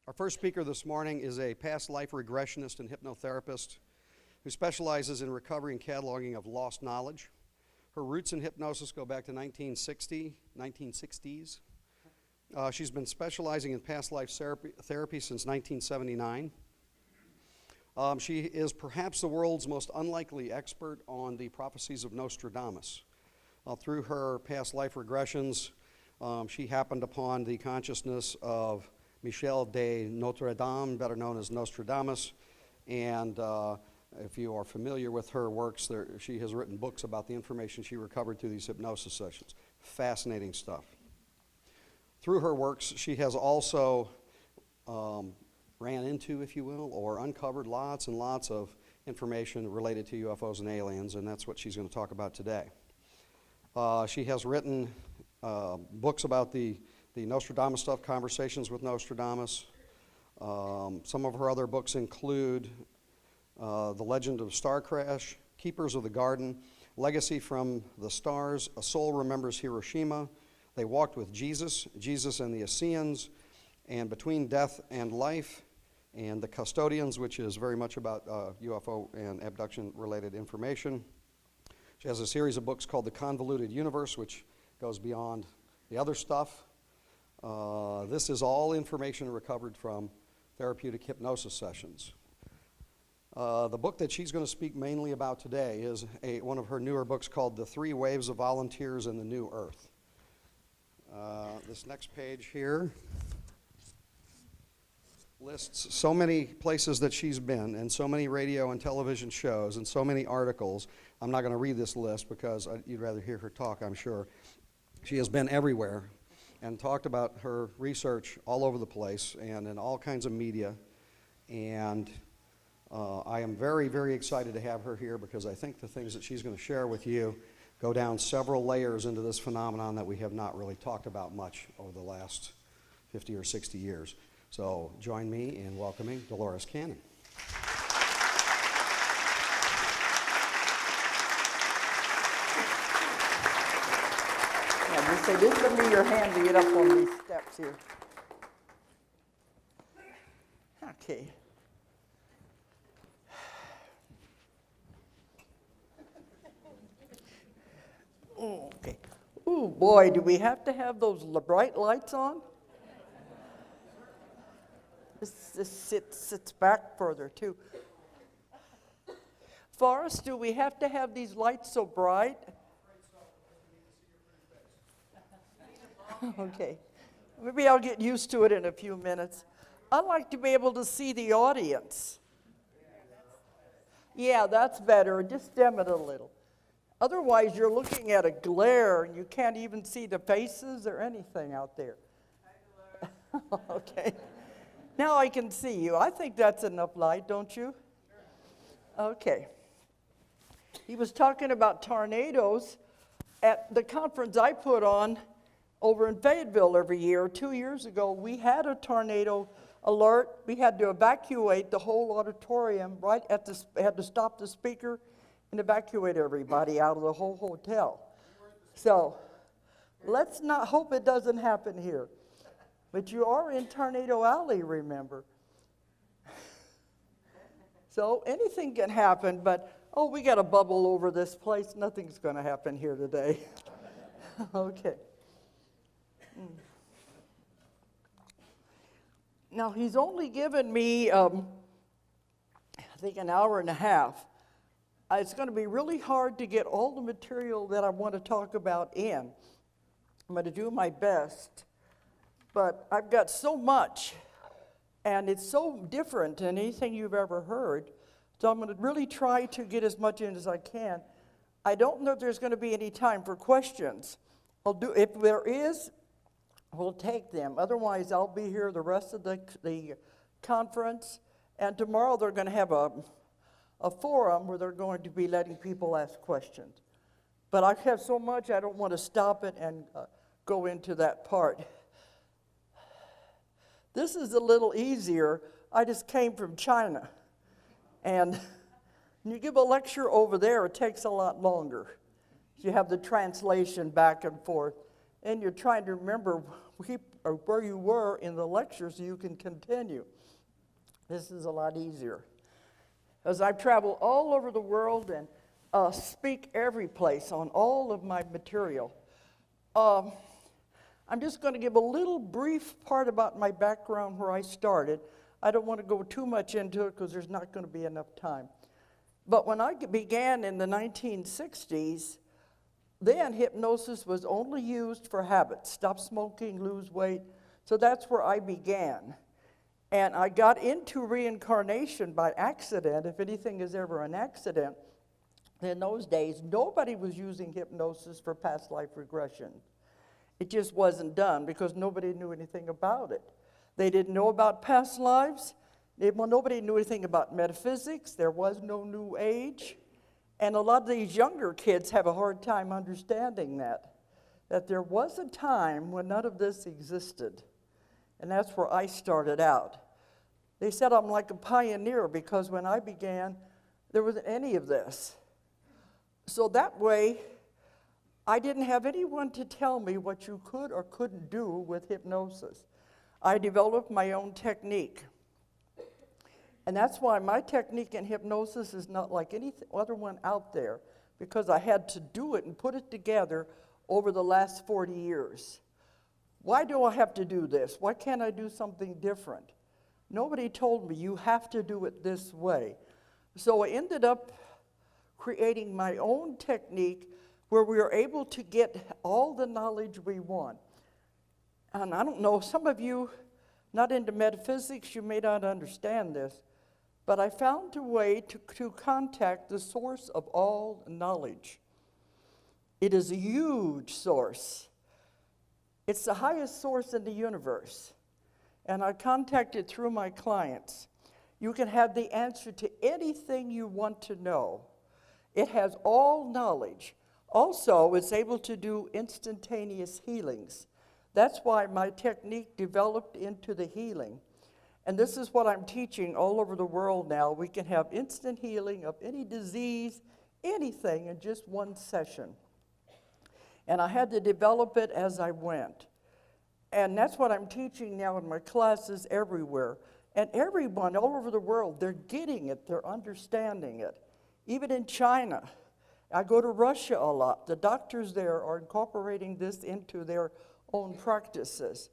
Our first speaker this morning is a past life regressionist and hypnotherapist who specializes in recovery and cataloging of lost knowledge. Her roots in hypnosis go back to 1960s. She's been specializing in past life therapy since 1979. She is perhaps the world's most unlikely expert on the prophecies of Nostradamus. Through her past life regressions, she happened upon the consciousness of Michel de Notre Dame, better known as Nostradamus, and if you are familiar with her works, she has written books about the information she recovered through these hypnosis sessions. Fascinating stuff. Through her works, she has also ran into, if you will, or uncovered lots and lots of information related to UFOs and aliens, and that's what she's going to talk about today. She has written books about the Nostradamus stuff, Conversations with Nostradamus. Some of her other books include The Legend of Star Crash, Keepers of the Garden, Legacy from the Stars, A Soul Remembers Hiroshima, They Walked with Jesus, Jesus and the Essenes, and Between Death and Life, and The Custodians, which is very much about UFO and abduction-related information. She has a series of books called The Convoluted Universe, which goes beyond the other stuff. This is all information recovered from therapeutic hypnosis sessions. The book that she's going to speak mainly about today is one of her newer books called The Three Waves of Volunteers in the New Earth. This next page here lists so many places that she's been and so many radio and television shows and so many articles. I'm not going to read this list because you'd rather hear her talk, I'm sure. She has been everywhere and talked about her research all over the place and in all kinds of media. And I am very, very excited to have her here because I think the things that she's going to share with you go down several layers into this phenomenon that we have not really talked about much over the last 50 or 60 years. So join me in welcoming Dolores Cannon. Yeah, just say, this would be your hand to get up on these steps here. Okay. Okay. Ooh, boy, do we have to have those bright lights on? This sits back further, too. Forrest, do we have to have these lights so bright? Okay. Maybe I'll get used to it in a few minutes. I'd like to be able to see the audience. Yeah, that's better. Just dim it a little. Otherwise, you're looking at a glare, and you can't even see the faces or anything out there. Okay. Now I can see you. I think that's enough light, don't you? Okay. He was talking about tornadoes at the conference I put on over in Fayetteville every year. 2 years ago, we had a tornado alert. We had to evacuate the whole auditorium right at the, had to stop the speaker and evacuate everybody out of the whole hotel. So let's not hope it doesn't happen here. But you are in Tornado Alley, remember. So anything can happen, but, oh, we got a bubble over this place. Nothing's going to happen here today. Okay. Now, he's only given me, I think, an hour and a half. It's going to be really hard to get all the material that I want to talk about in. I'm going to do my best. But I've got so much, and it's so different than anything you've ever heard, so I'm going to really try to get as much in as I can. I don't know if there's going to be any time for questions. If there is, we'll take them. Otherwise, I'll be here the rest of the conference, and tomorrow they're going to have a forum where they're going to be letting people ask questions. But I have so much, I don't want to stop it and go into that part. This is a little easier. I just came from China. And when you give a lecture over there, it takes a lot longer. You have the translation back and forth. And you're trying to remember or where you were in the lecture so you can continue. This is a lot easier. As I travel all over the world and speak every place on all of my material, I'm just going to give a little brief part about my background where I started. I don't want to go too much into it because there's not going to be enough time. But when I began in the 1960s, then hypnosis was only used for habits, stop smoking, lose weight. So that's where I began. And I got into reincarnation by accident. If anything is ever an accident, in those days, nobody was using hypnosis for past life regression. It just wasn't done because nobody knew anything about it. They didn't know about past lives. Nobody knew anything about metaphysics. There was no New Age. And a lot of these younger kids have a hard time understanding that there was a time when none of this existed. And that's where I started out. They said I'm like a pioneer because when I began, there wasn't any of this. So that way, I didn't have anyone to tell me what you could or couldn't do with hypnosis. I developed my own technique. And that's why my technique in hypnosis is not like any other one out there, because I had to do it and put it together over the last 40 years. Why do I have to do this? Why can't I do something different? Nobody told me you have to do it this way. So I ended up creating my own technique where we are able to get all the knowledge we want. And I don't know, some of you not into metaphysics, you may not understand this, but I found a way to contact the source of all knowledge. It is a huge source. It's the highest source in the universe. And I contact it through my clients. You can have the answer to anything you want to know. It has all knowledge. Also, it's able to do instantaneous healings. That's why my technique developed into the healing. And this is what I'm teaching all over the world now. We can have instant healing of any disease, anything in just one session. And I had to develop it as I went. And that's what I'm teaching now in my classes everywhere. And everyone all over the world, they're getting it, they're understanding it. Even in China. I go to Russia a lot. The doctors there are incorporating this into their own practices.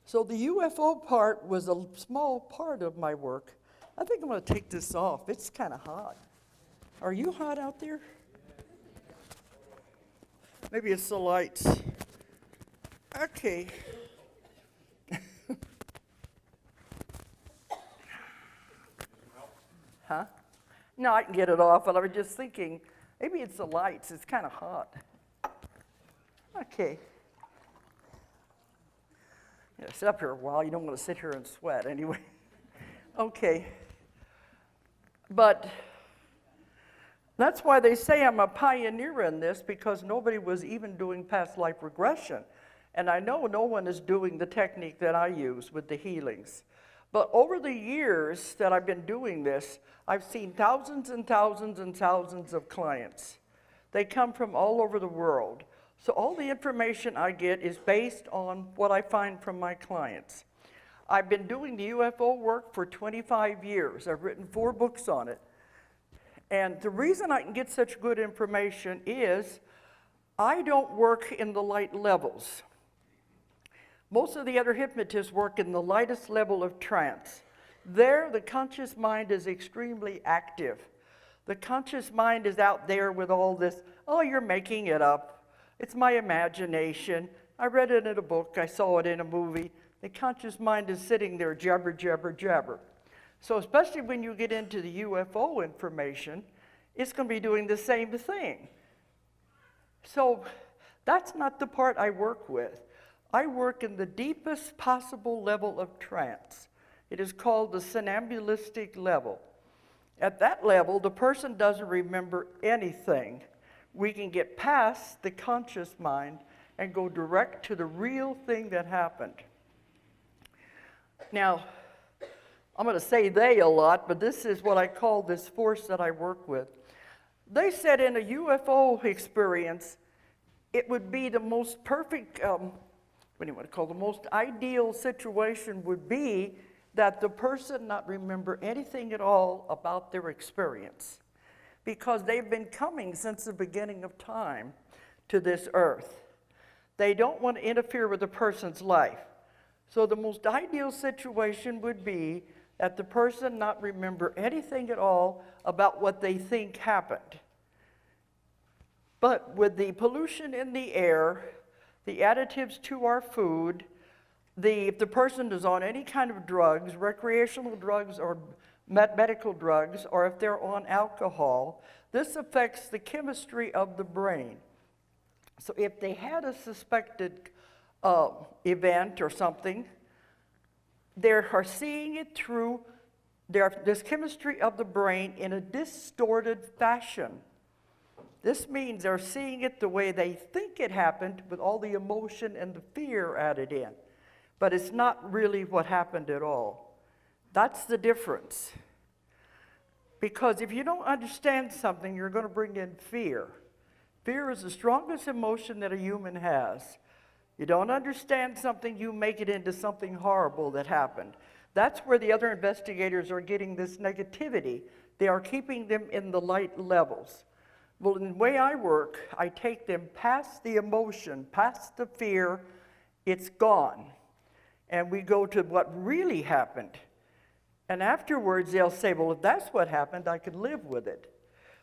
So the UFO part was a small part of my work. I think I'm going to take this off. It's kind of hot. Are you hot out there? Maybe it's the lights. Okay. Huh? No, I can get it off, but I was just thinking, maybe it's the lights. It's kind of hot. Okay. Yeah, sit up here a while. You don't want to sit here and sweat anyway. Okay. But that's why they say I'm a pioneer in this, because nobody was even doing past life regression. And I know no one is doing the technique that I use with the healings. But over the years that I've been doing this, I've seen thousands and thousands and thousands of clients. They come from all over the world. So all the information I get is based on what I find from my clients. I've been doing the UFO work for 25 years. I've written 4 books on it. And the reason I can get such good information is I don't work in the light levels. Most of the other hypnotists work in the lightest level of trance. There, the conscious mind is extremely active. The conscious mind is out there with all this, oh, you're making it up. It's my imagination. I read it in a book. I saw it in a movie. The conscious mind is sitting there, jabber, jabber, jabber. So especially when you get into the UFO information, it's going to be doing the same thing. So that's not the part I work with. I work in the deepest possible level of trance. It is called the somnambulistic level. At that level, the person doesn't remember anything. We can get past the conscious mind and go direct to the real thing that happened. Now, I'm going to say they a lot, but this is what I call this force that I work with. They said in a UFO experience, it would be the most perfect what do you want to call, the most ideal situation would be that the person not remember anything at all about their experience, because they've been coming since the beginning of time to this earth. They don't want to interfere with a person's life. So the most ideal situation would be that the person not remember anything at all about what they think happened. But with the pollution in the air, the additives to our food, if the person is on any kind of drugs, recreational drugs or medical drugs, or if they're on alcohol, this affects the chemistry of the brain. So if they had a suspected event or something, they are seeing it through this chemistry of the brain in a distorted fashion. This means they're seeing it the way they think it happened, with all the emotion and the fear added in. But it's not really what happened at all. That's the difference. Because if you don't understand something, you're going to bring in fear. Fear is the strongest emotion that a human has. You don't understand something, you make it into something horrible that happened. That's where the other investigators are getting this negativity. They are keeping them in the light levels. Well, in the way I work, I take them past the emotion, past the fear, it's gone. And we go to what really happened. And afterwards, they'll say, well, if that's what happened, I could live with it.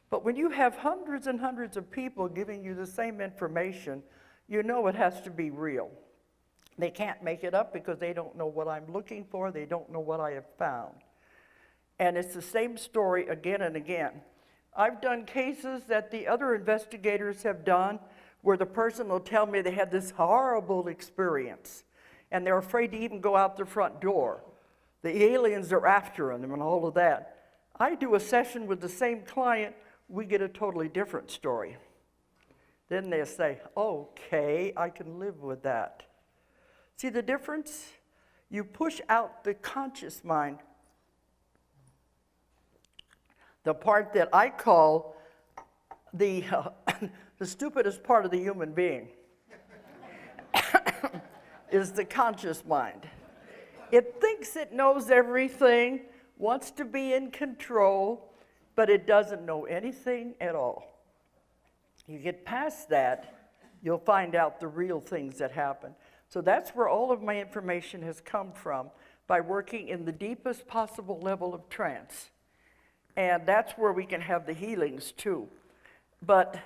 But when you have hundreds and hundreds of people giving you the same information, you know it has to be real. They can't make it up because they don't know what I'm looking for. They don't know what I have found. And it's the same story again and again. I've done cases that the other investigators have done where the person will tell me they had this horrible experience and they're afraid to even go out the front door. The aliens are after them and all of that. I do a session with the same client, we get a totally different story. Then they say, okay, I can live with that. See the difference? You push out the conscious mind, the part that I call the stupidest part of the human being is the conscious mind. It thinks it knows everything, wants to be in control, but it doesn't know anything at all. You get past that, you'll find out the real things that happen. So that's where all of my information has come from, by working in the deepest possible level of trance. And that's where we can have the healings too. But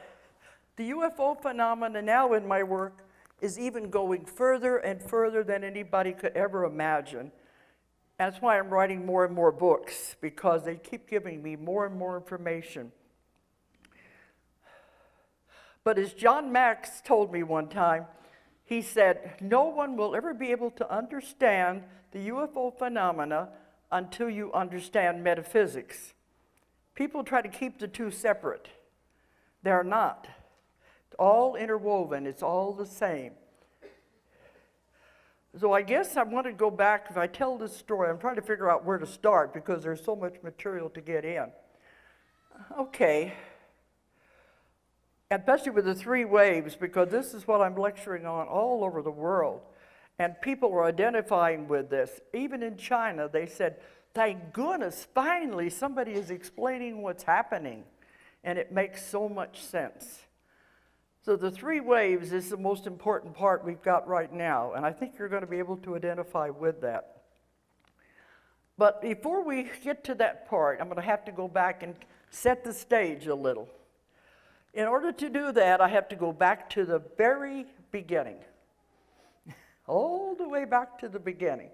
the UFO phenomena now in my work is even going further and further than anybody could ever imagine. That's why I'm writing more and more books, because they keep giving me more and more information. But as John Max told me one time, he said, no one will ever be able to understand the UFO phenomena until you understand metaphysics. People try to keep the two separate. They're not. It's all interwoven. It's all the same. So I guess I want to go back. If I tell this story, I'm trying to figure out where to start because there's so much material to get in. Okay. Especially with the 3 waves, because this is what I'm lecturing on all over the world. And people are identifying with this. Even in China, they said, thank goodness, finally somebody is explaining what's happening. And it makes so much sense. So the 3 waves is the most important part we've got right now. And I think you're going to be able to identify with that. But before we get to that part, I'm going to have to go back and set the stage a little. In order to do that, I have to go back to the very beginning. All the way back to the beginning.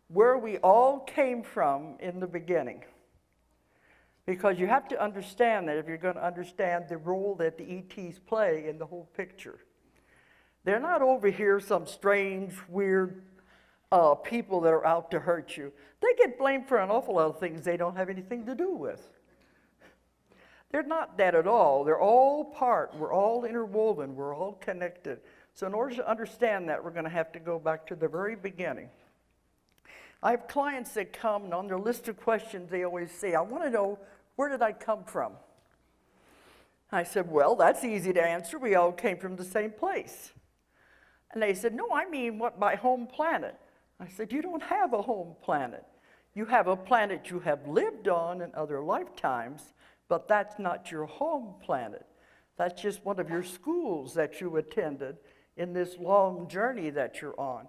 Where we all came from in the beginning. Because you have to understand that if you're going to understand the role that the ETs play in the whole picture. They're not over here some strange, weird people that are out to hurt you. They get blamed for an awful lot of things they don't have anything to do with. They're not that at all. They're all part. We're all interwoven. We're all connected. So in order to understand that, we're going to have to go back to the very beginning. I have clients that come, and on their list of questions, they always say, I want to know, where did I come from? I said, well, that's easy to answer. We all came from the same place. And they said, no, I mean what my home planet. I said, you don't have a home planet. You have a planet you have lived on in other lifetimes, but that's not your home planet. That's just one of your schools that you attended in this long journey that you're on.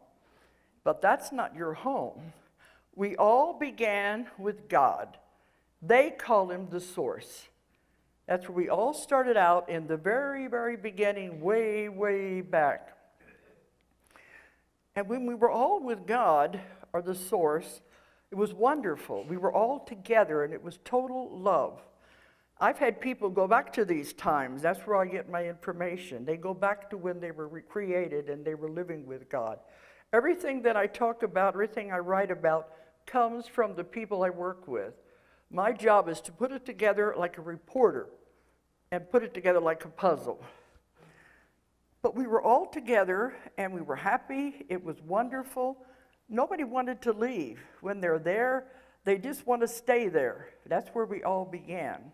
But that's not your home. We all began with God. They call him the source. That's where we all started out in the very, very beginning, way, way back. And when we were all with God, or the source, it was wonderful. We were all together, and it was total love. I've had people go back to these times. That's where I get my information. They go back to when they were created and they were living with God. Everything that I talk about, everything I write about, comes from the people I work with. My job is to put it together like a reporter and put it together like a puzzle. But we were all together, and we were happy. It was wonderful. Nobody wanted to leave. When they're there, they just want to stay there. That's where we all began.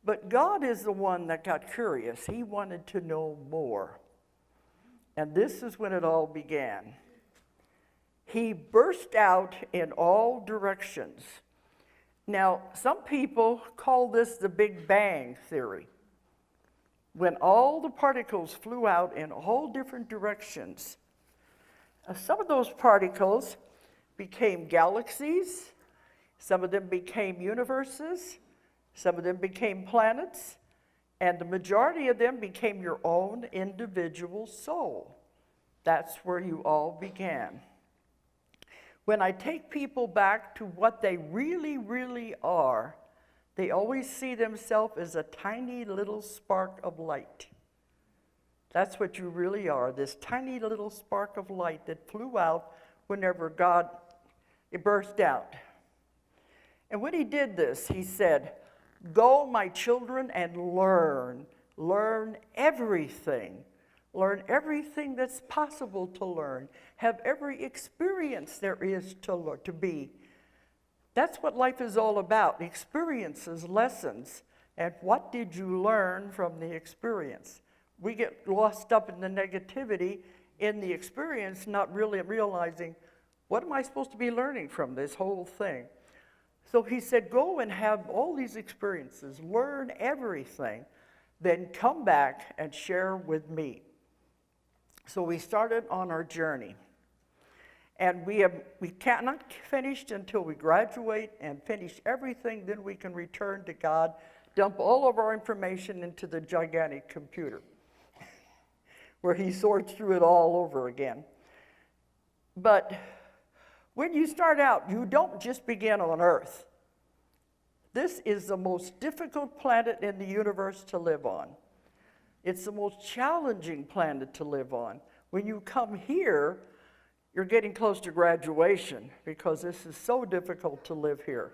But God is the one that got curious. He wanted to know more. And this is when it all began. He burst out in all directions. Now, some people call this the Big Bang theory. When all the particles flew out in all different directions, some of those particles became galaxies, some of them became universes, some of them became planets, and the majority of them became your own individual soul. That's where you all began. When I take people back to what they really, really are, they always see themselves as a tiny little spark of light. That's what you really are, this tiny little spark of light that flew out whenever it burst out. And when he did this, he said, "Go, my children, and learn. Learn everything. Learn everything that's possible to learn. Have every experience there is to be." That's what life is all about, experiences, lessons. And what did you learn from the experience? We get lost up in the negativity in the experience, not really realizing, what am I supposed to be learning from this whole thing? So he said, go and have all these experiences, learn everything, then come back and share with me. So we started on our journey. And we cannot finish until we graduate and finish everything, then we can return to God, dump all of our information into the gigantic computer, where he sorts through it all over again. But when you start out, you don't just begin on Earth. This is the most difficult planet in the universe to live on. It's the most challenging planet to live on. When you come here, you're getting close to graduation because this is so difficult to live here.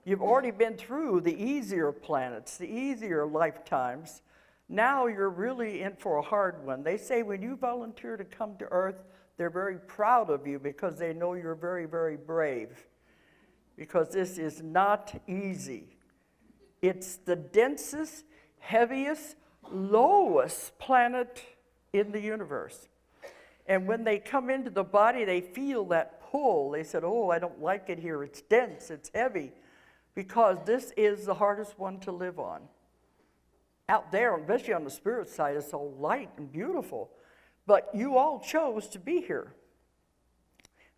You've already been through the easier planets, the easier lifetimes. Now you're really in for a hard one. They say when you volunteer to come to Earth, they're very proud of you because they know you're very, very brave. Because this is not easy. It's the densest, heaviest, lowest planet in the universe. And when they come into the body, they feel that pull. They said, oh, I don't like it here. It's dense, it's heavy. Because this is the hardest one to live on. Out there, especially on the spirit side, it's so light and beautiful. But you all chose to be here.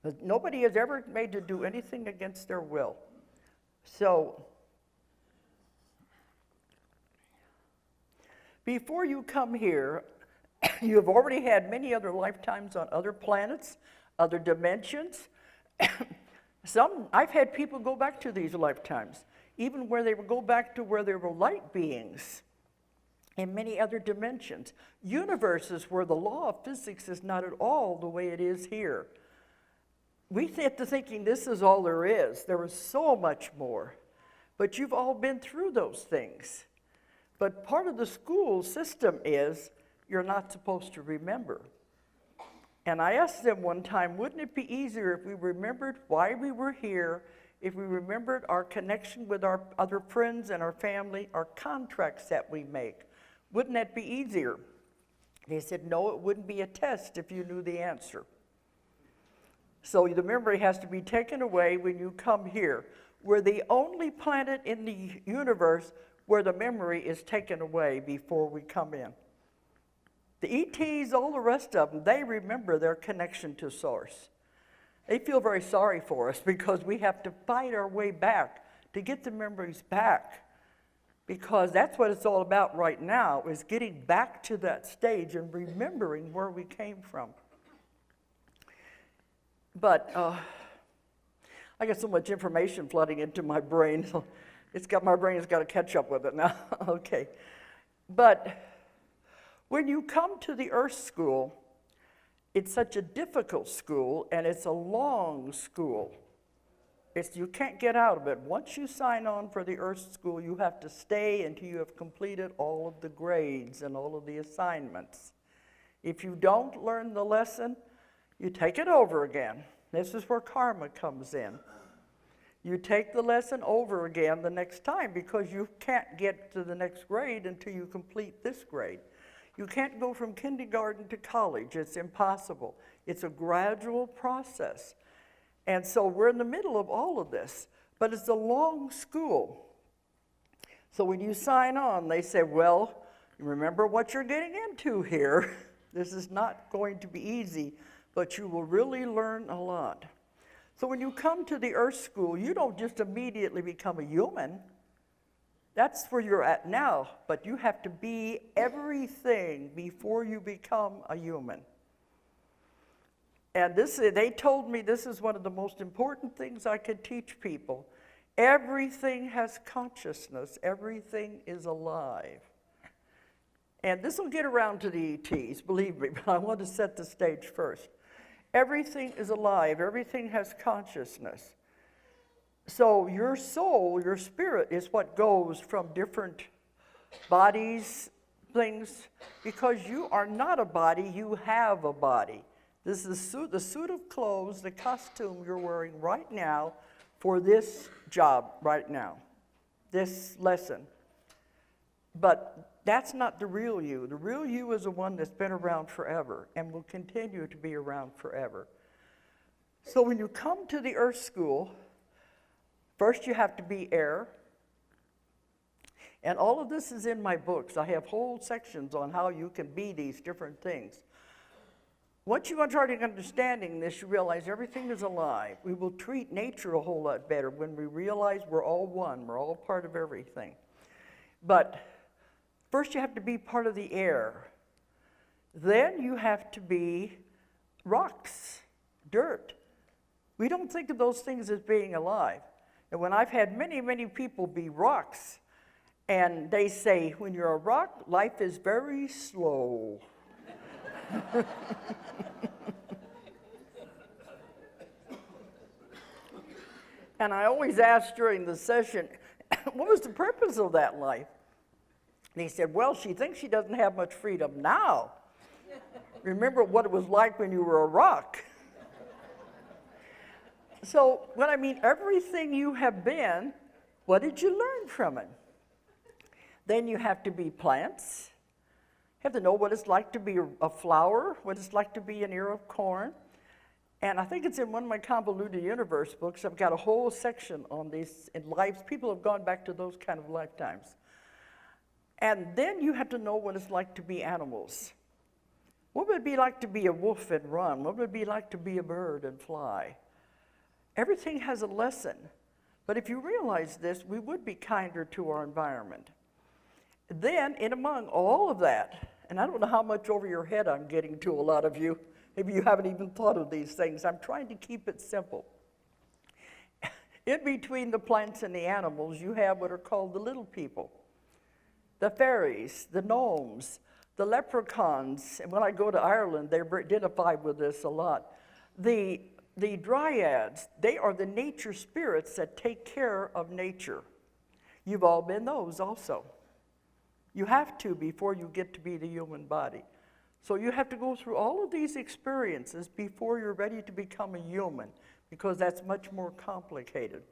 But nobody is ever made to do anything against their will. So, before you come here, you have already had many other lifetimes on other planets, other dimensions. I've had people go back to these lifetimes, even where they would go back to where there were light beings in many other dimensions. Universes where the law of physics is not at all the way it is here. We get to thinking this is all there is. There is so much more. But you've all been through those things. But part of the school system is you're not supposed to remember. And I asked them one time, wouldn't it be easier if we remembered why we were here, if we remembered our connection with our other friends and our family, our contracts that we make? Wouldn't that be easier? They said, no, it wouldn't be a test if you knew the answer. So the memory has to be taken away when you come here. We're the only planet in the universe where the memory is taken away before we come in. The ETs, all the rest of them, they remember their connection to Source. They feel very sorry for us because we have to fight our way back to get the memories back. Because that's what it's all about right now, is getting back to that stage and remembering where we came from. But I got so much information flooding into my brain, so my brain has got to catch up with it now. Okay. But when you come to the Earth School, it's such a difficult school, and it's a long school. You can't get out of it. Once you sign on for the Earth School, you have to stay until you have completed all of the grades and all of the assignments. If you don't learn the lesson, you take it over again. This is where karma comes in. You take the lesson over again the next time because you can't get to the next grade until you complete this grade. You can't go from kindergarten to college. It's impossible. It's a gradual process. And so we're in the middle of all of this, but it's a long school. So when you sign on, they say, well, remember what you're getting into here. This is not going to be easy, but you will really learn a lot. So when you come to the Earth School, you don't just immediately become a human. That's where you're at now, but you have to be everything before you become a human. And they told me this is one of the most important things I could teach people. Everything has consciousness. Everything is alive. And this will get around to the ETs, believe me, but I want to set the stage first. Everything is alive. Everything has consciousness. So your soul, your spirit, is what goes from different bodies, things, because you are not a body, you have a body. This is the suit of clothes, the costume you're wearing right now for this job right now, this lesson. But that's not the real you. The real you is the one that's been around forever and will continue to be around forever. So when you come to the Earth School, first you have to be air. And all of this is in my books. I have whole sections on how you can be these different things. Once you start understanding this, you realize everything is alive. We will treat nature a whole lot better when we realize we're all one. We're all part of everything. But first you have to be part of the air. Then you have to be rocks, dirt. We don't think of those things as being alive. And when I've had many, many people be rocks, and they say, when you're a rock, life is very slow. And I always ask during the session, what was the purpose of that life? And he said, well, she thinks she doesn't have much freedom now. Remember what it was like when you were a rock. So what I mean, everything you have been, what did you learn from it? Then you have to be plants. You have to know what it's like to be a flower, what it's like to be an ear of corn. And I think it's in one of my Convoluted Universe books. I've got a whole section on these in lives. People have gone back to those kind of lifetimes. And then you have to know what it's like to be animals. What would it be like to be a wolf and run? What would it be like to be a bird and fly? Everything has a lesson. But if you realize this, we would be kinder to our environment. Then, in among all of that, and I don't know how much over your head I'm getting to a lot of you. Maybe you haven't even thought of these things. I'm trying to keep it simple. In between the plants and the animals, you have what are called the little people. The fairies, the gnomes, the leprechauns. And when I go to Ireland, they identify with this a lot. The dryads, they are the nature spirits that take care of nature. You've all been those also. You have to before you get to be the human body. So you have to go through all of these experiences before you're ready to become a human, because that's much more complicated.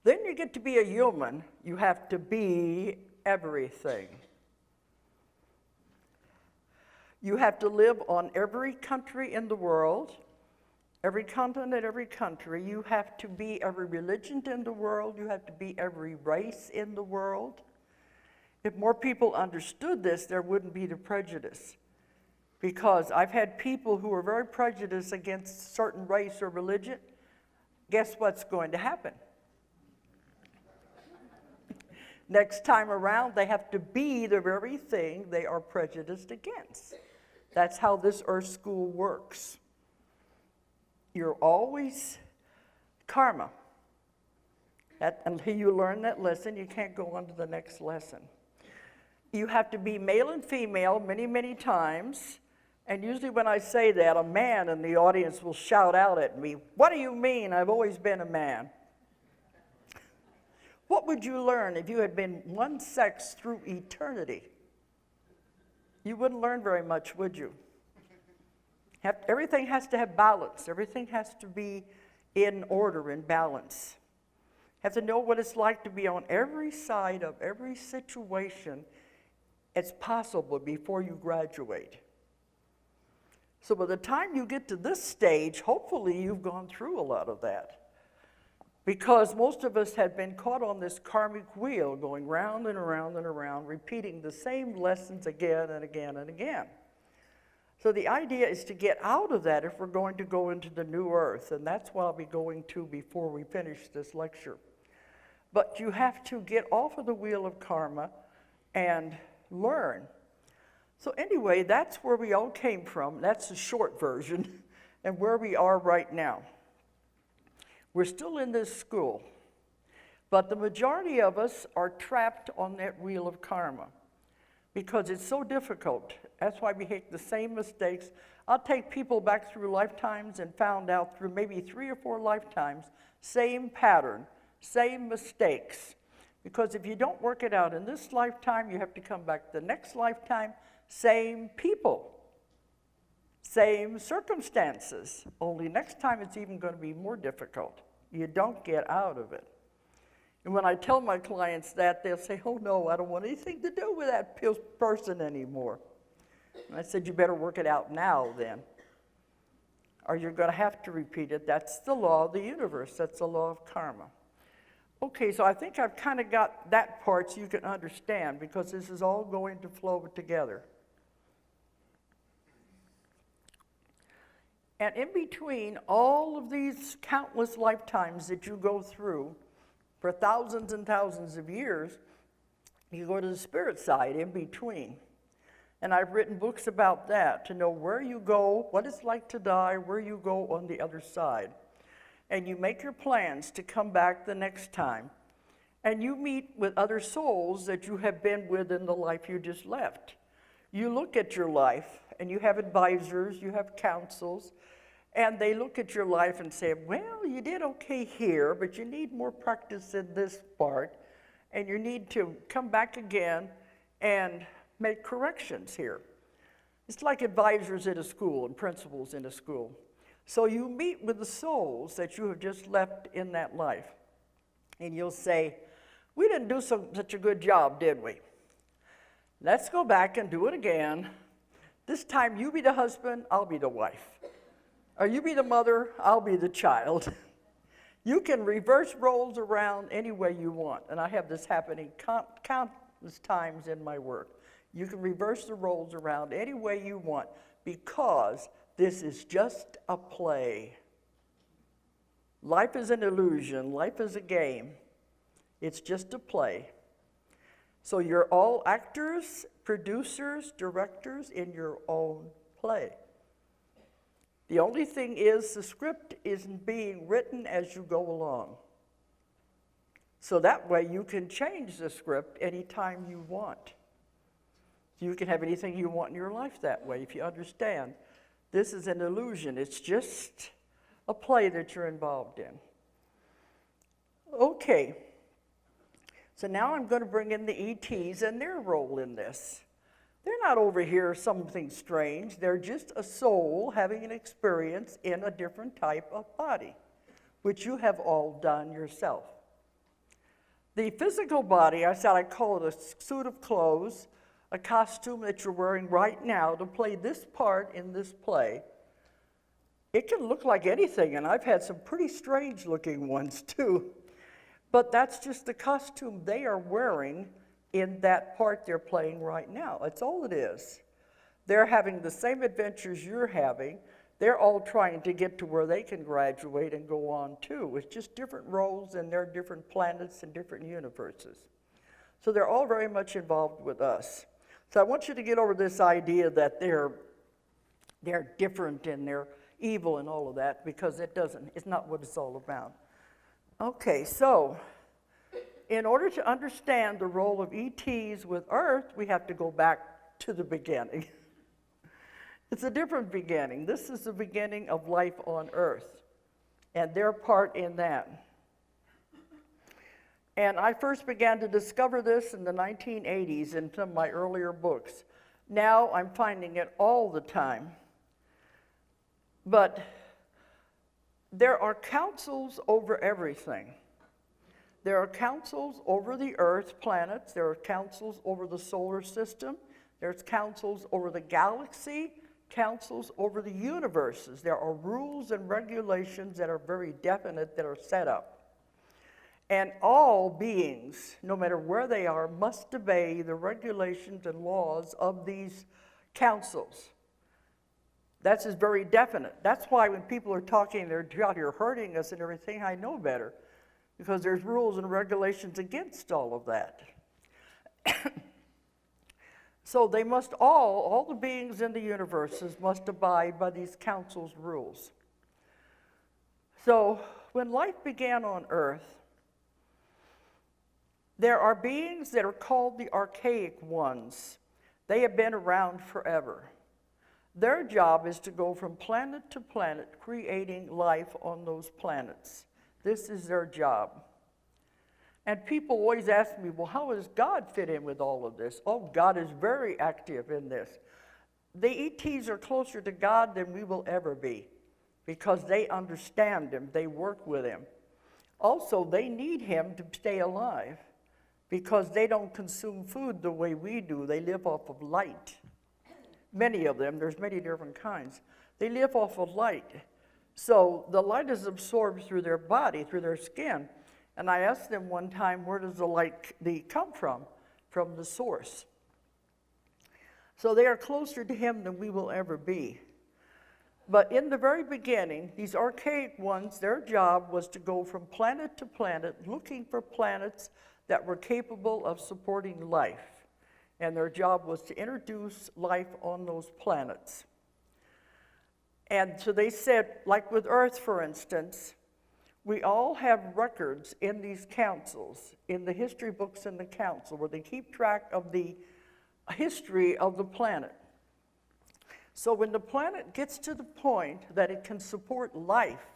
Then you get to be a human, you have to be everything. You have to live on every country in the world, every continent, every country. You have to be every religion in the world. You have to be every race in the world. If more people understood this, there wouldn't be the prejudice. Because I've had people who are very prejudiced against certain race or religion. Guess what's going to happen? Next time around, they have to be the very thing they are prejudiced against. That's how this earth school works. You're always karma. Until you learn that lesson, you can't go on to the next lesson. You have to be male and female many, many times. And usually when I say that, a man in the audience will shout out at me, "What do you mean? I've always been a man." What would you learn if you had been one sex through eternity? You wouldn't learn very much, would you? Everything has to have balance. Everything has to be in order, in balance. Have to know what it's like to be on every side of every situation as possible before you graduate. So by the time you get to this stage, hopefully you've gone through a lot of that. Because most of us have been caught on this karmic wheel, going round and around and around, repeating the same lessons again and again and again. So the idea is to get out of that if we're going to go into the new earth, and that's what I'll be going to before we finish this lecture. But you have to get off of the wheel of karma and learn. So anyway, that's where we all came from. That's the short version, and where we are right now. We're still in this school, but the majority of us are trapped on that wheel of karma because it's so difficult. That's why we make the same mistakes. I'll take people back through lifetimes and found out through maybe 3 or 4 lifetimes, same pattern, same mistakes. Because if you don't work it out in this lifetime, you have to come back the next lifetime, same people. Same circumstances, only next time it's even going to be more difficult. You don't get out of it. And when I tell my clients that, they'll say, "Oh no, I don't want anything to do with that person anymore." And I said, "You better work it out now then, or you're going to have to repeat it. That's the law of the universe. That's the law of karma." Okay, so I think I've kind of got that part so you can understand, because this is all going to flow together. And in between all of these countless lifetimes that you go through for thousands and thousands of years, you go to the spirit side in between. And I've written books about that, to know where you go, what it's like to die, where you go on the other side. And you make your plans to come back the next time. And you meet with other souls that you have been with in the life you just left. You look at your life, and you have advisors, you have counsels, and they look at your life and say, "Well, you did okay here, but you need more practice in this part, and you need to come back again and make corrections here." It's like advisors in a school and principals in a school. So you meet with the souls that you have just left in that life, and you'll say, "We didn't do such a good job, did we? Let's go back and do it again. This time you be the husband, I'll be the wife. Or you be the mother, I'll be the child." You can reverse roles around any way you want, and I have this happening countless times in my work. You can reverse the roles around any way you want, because this is just a play. Life is an illusion. Life is a game. It's just a play. So you're all actors, producers, directors in your own play. The only thing is the script isn't being written as you go along. So that way you can change the script anytime you want. You can have anything you want in your life that way if you understand. This is an illusion. It's just a play that you're involved in. Okay. So now I'm going to bring in the ETs and their role in this. They're not over here something strange. They're just a soul having an experience in a different type of body, which you have all done yourself. The physical body, I call it a suit of clothes, a costume that you're wearing right now to play this part in this play. It can look like anything, and I've had some pretty strange looking ones too. But that's just the costume they are wearing in that part they're playing right now. That's all it is. They're having the same adventures you're having. They're all trying to get to where they can graduate and go on too. It's just different roles and they're different planets and different universes. So they're all very much involved with us. So I want you to get over this idea that they're different and they're evil and all of that, because it's not what it's all about. Okay, so in order to understand the role of ETs with Earth, we have to go back to the beginning. It's a different beginning. This is the beginning of life on Earth, and their part in that. And I first began to discover this in the 1980s in some of my earlier books. Now I'm finding it all the time. But there are councils over everything. There are councils over the Earth, planets. There are councils over the solar system. There's councils over the galaxy, councils over the universes. There are rules and regulations that are very definite that are set up. And all beings, no matter where they are, must obey the regulations and laws of these councils. That's just very definite. That's why when people are talking, they're out here hurting us and everything, I know better, because there's rules and regulations against all of that. So they must all the beings in the universes must abide by these councils' rules. So when life began on Earth, there are beings that are called the Archaic ones. They have been around forever. Their job is to go from planet to planet, creating life on those planets. This is their job. And people always ask me, well, how does God fit in with all of this? Oh, God is very active in this. The ETs are closer to God than we will ever be, because they understand Him, they work with Him. Also, they need Him to stay alive, because they don't consume food the way we do. They live off of light. Many of them, there's many different kinds. They live off of light. So the light is absorbed through their body, through their skin. And I asked them one time, where does the light come from? From the source. So they are closer to Him than we will ever be. But in the very beginning, these Archaic ones, their job was to go from planet to planet, looking for planets that were capable of supporting life. And their job was to introduce life on those planets. And so they said, like with Earth, for instance, we all have records in these councils, in the history books in the council, where they keep track of the history of the planet. So when the planet gets to the point that it can support life,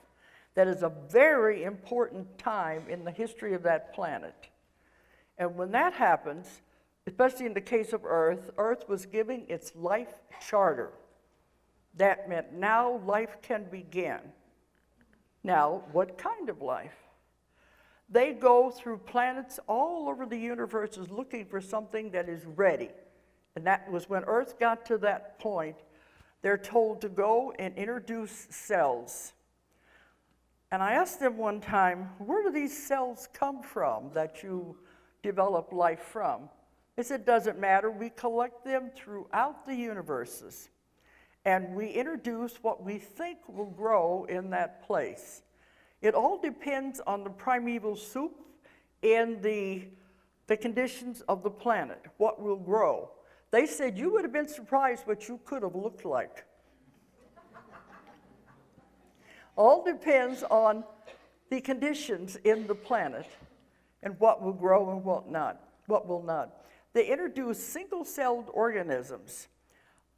that is a very important time in the history of that planet. And when that happens, especially in the case of Earth, Earth was giving its life charter. That meant now life can begin. Now, what kind of life? They go through planets all over the universes looking for something that is ready. And that was when Earth got to that point, they're told to go and introduce cells. And I asked them one time, where do these cells come from that you develop life from? They said, it doesn't matter. We collect them throughout the universes. And we introduce what we think will grow in that place. It all depends on the primeval soup and the conditions of the planet, what will grow. They said, you would have been surprised what you could have looked like. All depends on the conditions in the planet and what will grow and what will not. They introduce single-celled organisms.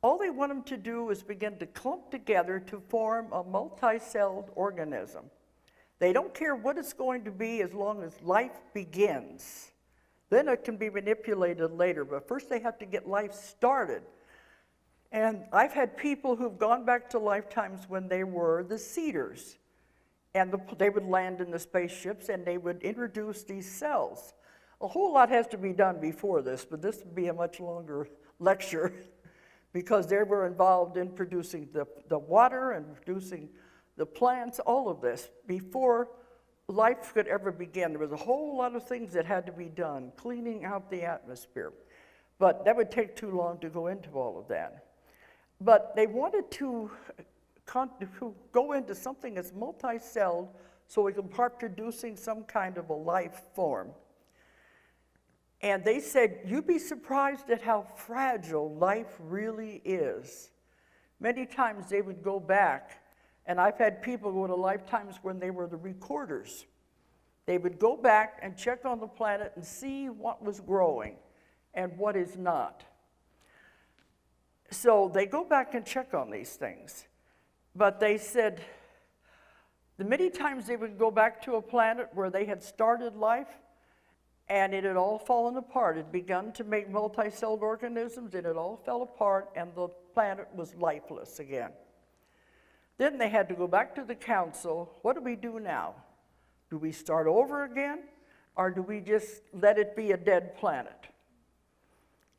All they want them to do is begin to clump together to form a multi-celled organism. They don't care what it's going to be as long as life begins. Then it can be manipulated later, but first they have to get life started. And I've had people who've gone back to lifetimes when they were the seeders. And they would land in the spaceships and they would introduce these cells. A whole lot has to be done before this, but this would be a much longer lecture because they were involved in producing the water and producing the plants, all of this, before life could ever begin. There was a whole lot of things that had to be done, cleaning out the atmosphere. But that would take too long to go into all of that. But they wanted to go into something that's multi-celled so we can start producing some kind of a life form. And they said, you'd be surprised at how fragile life really is. Many times they would go back, and I've had people go to lifetimes when they were the recorders. They would go back and check on the planet and see what was growing and what is not. So they go back and check on these things. But they said, the many times they would go back to a planet where they had started life, and it had all fallen apart. It had begun to make multicelled organisms, and it all fell apart, and the planet was lifeless again. Then they had to go back to the council. What do we do now? Do we start over again, or do we just let it be a dead planet?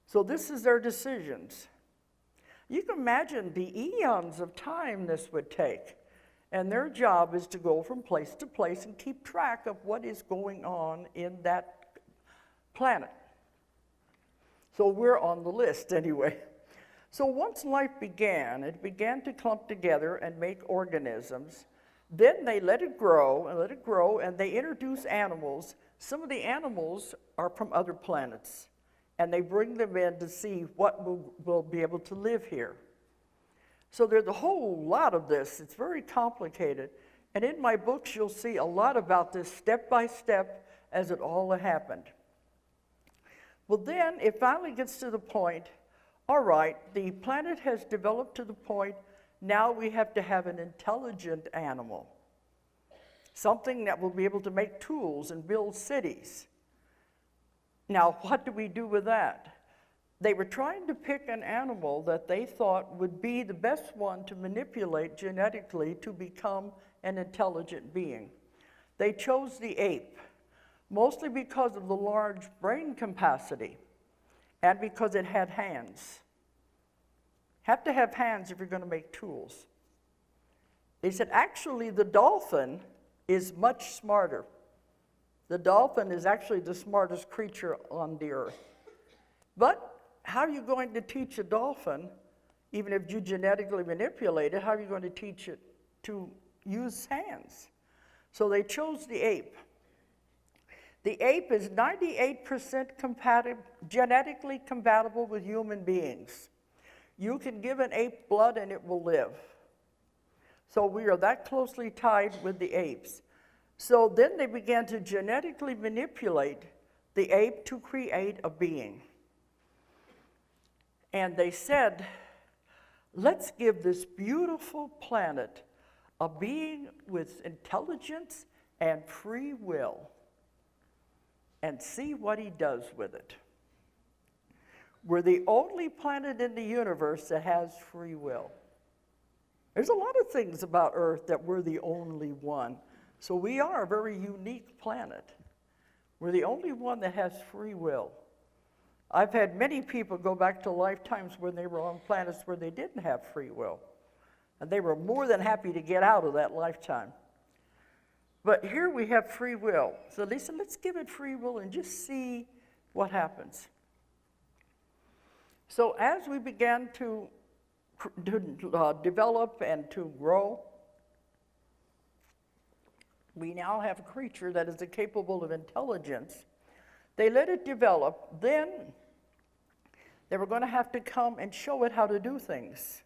So this is their decisions. You can imagine the eons of time this would take. And their job is to go from place to place and keep track of what is going on in that planet. So we're on the list anyway. So once life began, it began to clump together and make organisms. Then they let it grow, and they introduce animals. Some of the animals are from other planets, and they bring them in to see what will be able to live here. So there's a whole lot of this. It's very complicated. And in my books, you'll see a lot about this step by step as it all happened. Well, then it finally gets to the point, all right, the planet has developed to the point, now we have to have an intelligent animal, something that will be able to make tools and build cities. Now, what do we do with that? They were trying to pick an animal that they thought would be the best one to manipulate genetically to become an intelligent being. They chose the ape, mostly because of the large brain capacity and because it had hands. Have to have hands if you're going to make tools. They said, actually, the dolphin is much smarter. The dolphin is actually the smartest creature on the earth. But how are you going to teach a dolphin, even if you genetically manipulate it, how are you going to teach it to use hands? So they chose the ape. The ape is 98% genetically compatible with human beings. You can give an ape blood and it will live. So we are that closely tied with the apes. So then they began to genetically manipulate the ape to create a being. And they said, let's give this beautiful planet a being with intelligence and free will, and see what he does with it. We're the only planet in the universe that has free will. There's a lot of things about Earth that we're the only one. So we are a very unique planet. We're the only one that has free will. I've had many people go back to lifetimes when they were on planets where they didn't have free will. And they were more than happy to get out of that lifetime. But here we have free will. So they said, let's give it free will and just see what happens. So as we began to develop and to grow, we now have a creature that is capable of intelligence. They let it develop. Then they were going to have to come and show it how to do things.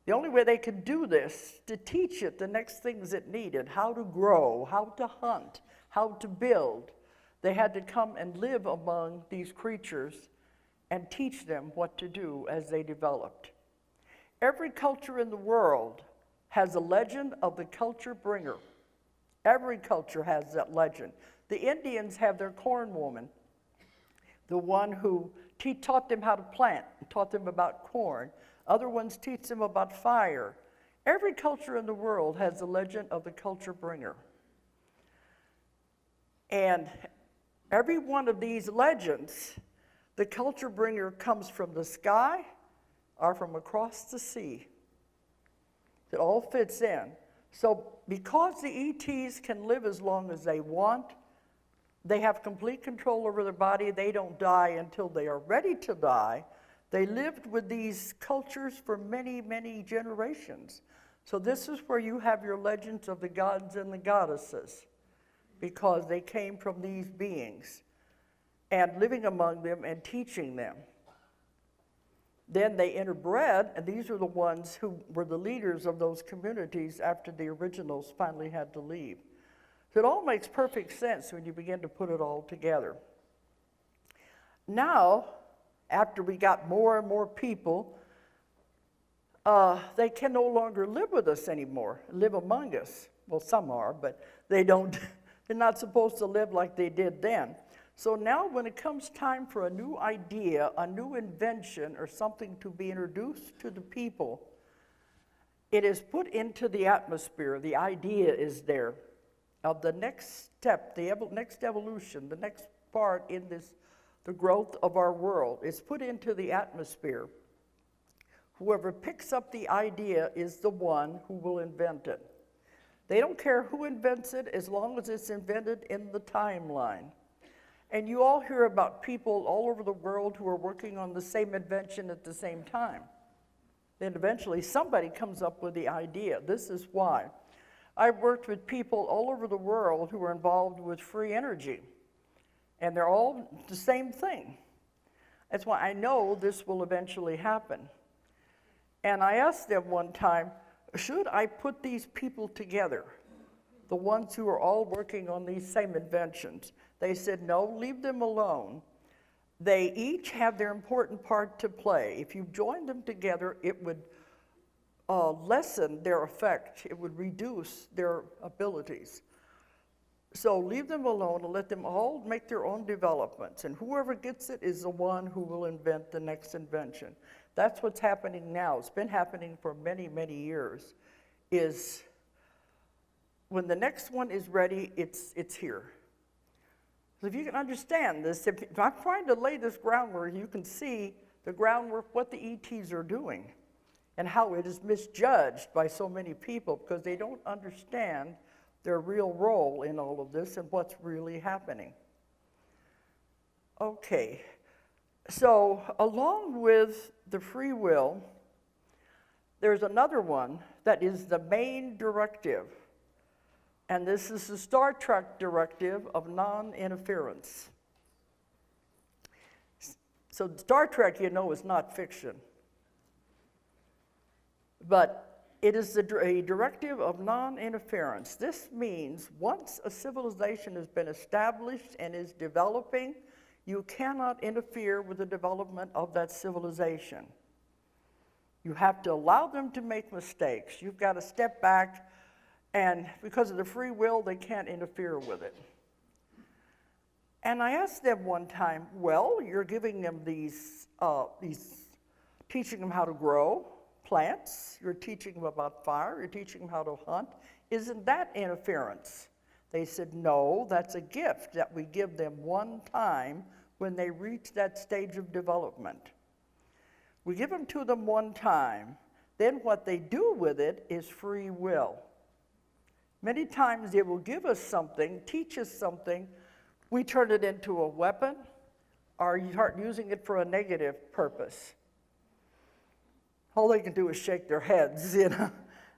The only way they could do this, to teach it the next things it needed, how to grow, how to hunt, how to build. They had to come and live among these creatures and teach them what to do as they developed. Every culture in the world has a legend of the culture bringer. Every culture has that legend. The Indians have their corn woman, the one who taught them how to plant, taught them about corn. Other ones teach them about fire. Every culture in the world has the legend of the culture bringer. And Every one of these legends, the culture bringer comes from the sky or from across the sea. It all fits in. So because the ETs can live as long as they want, they have complete control over their body. They don't die until they are ready to die. They lived with these cultures for many, many generations. So this is where you have your legends of the gods and the goddesses, because they came from these beings and living among them and teaching them. Then they interbred, and these are the ones who were the leaders of those communities after the originals finally had to leave. So it all makes perfect sense when you begin to put it all together. Now, after we got more and more people, they can no longer live with us anymore, live among us. Well, some are, but they don't. They're not supposed to live like they did then. So now when it comes time for a new idea, a new invention, or something to be introduced to the people, it is put into the atmosphere. The idea is there of the next step, the next evolution, the next part in this, the growth of our world is put into the atmosphere. Whoever picks up the idea is the one who will invent it. They don't care who invents it as long as it's invented in the timeline. And you all hear about people all over the world who are working on the same invention at the same time. Then eventually somebody comes up with the idea. This is why. I've worked with people all over the world who are involved with free energy. And they're all the same thing. That's why I know this will eventually happen. And I asked them one time, should I put these people together, the ones who are all working on these same inventions? They said, no, leave them alone. They each have their important part to play. If you join them together, it would lessen their effect. It would reduce their abilities. So leave them alone and let them all make their own developments. And whoever gets it is the one who will invent the next invention. That's what's happening now. It's been happening for many, many years. Is when the next one is ready, it's here. So if you can understand this, if I'm trying to lay this groundwork, you can see the groundwork, what the ETs are doing, and how it is misjudged by so many people because they don't understand their real role in all of this and what's really happening. Okay, so along with the free will, there's another one that is the main directive. And this is the Star Trek Directive of Non-Interference. So Star Trek, you know, is not fiction. But it is a Directive of Non-Interference. This means once a civilization has been established and is developing, you cannot interfere with the development of that civilization. You have to allow them to make mistakes. You've got to step back. And because of the free will, they can't interfere with it. And I asked them one time, well, you're giving them these teaching them how to grow plants, you're teaching them about fire, you're teaching them how to hunt. Isn't that interference? They said, no, that's a gift that we give them one time when they reach that stage of development. We give them to them one time. Then what they do with it is free will. Many times they will give us something, teach us something, we turn it into a weapon, or you start using it for a negative purpose. All they can do is shake their heads, you know.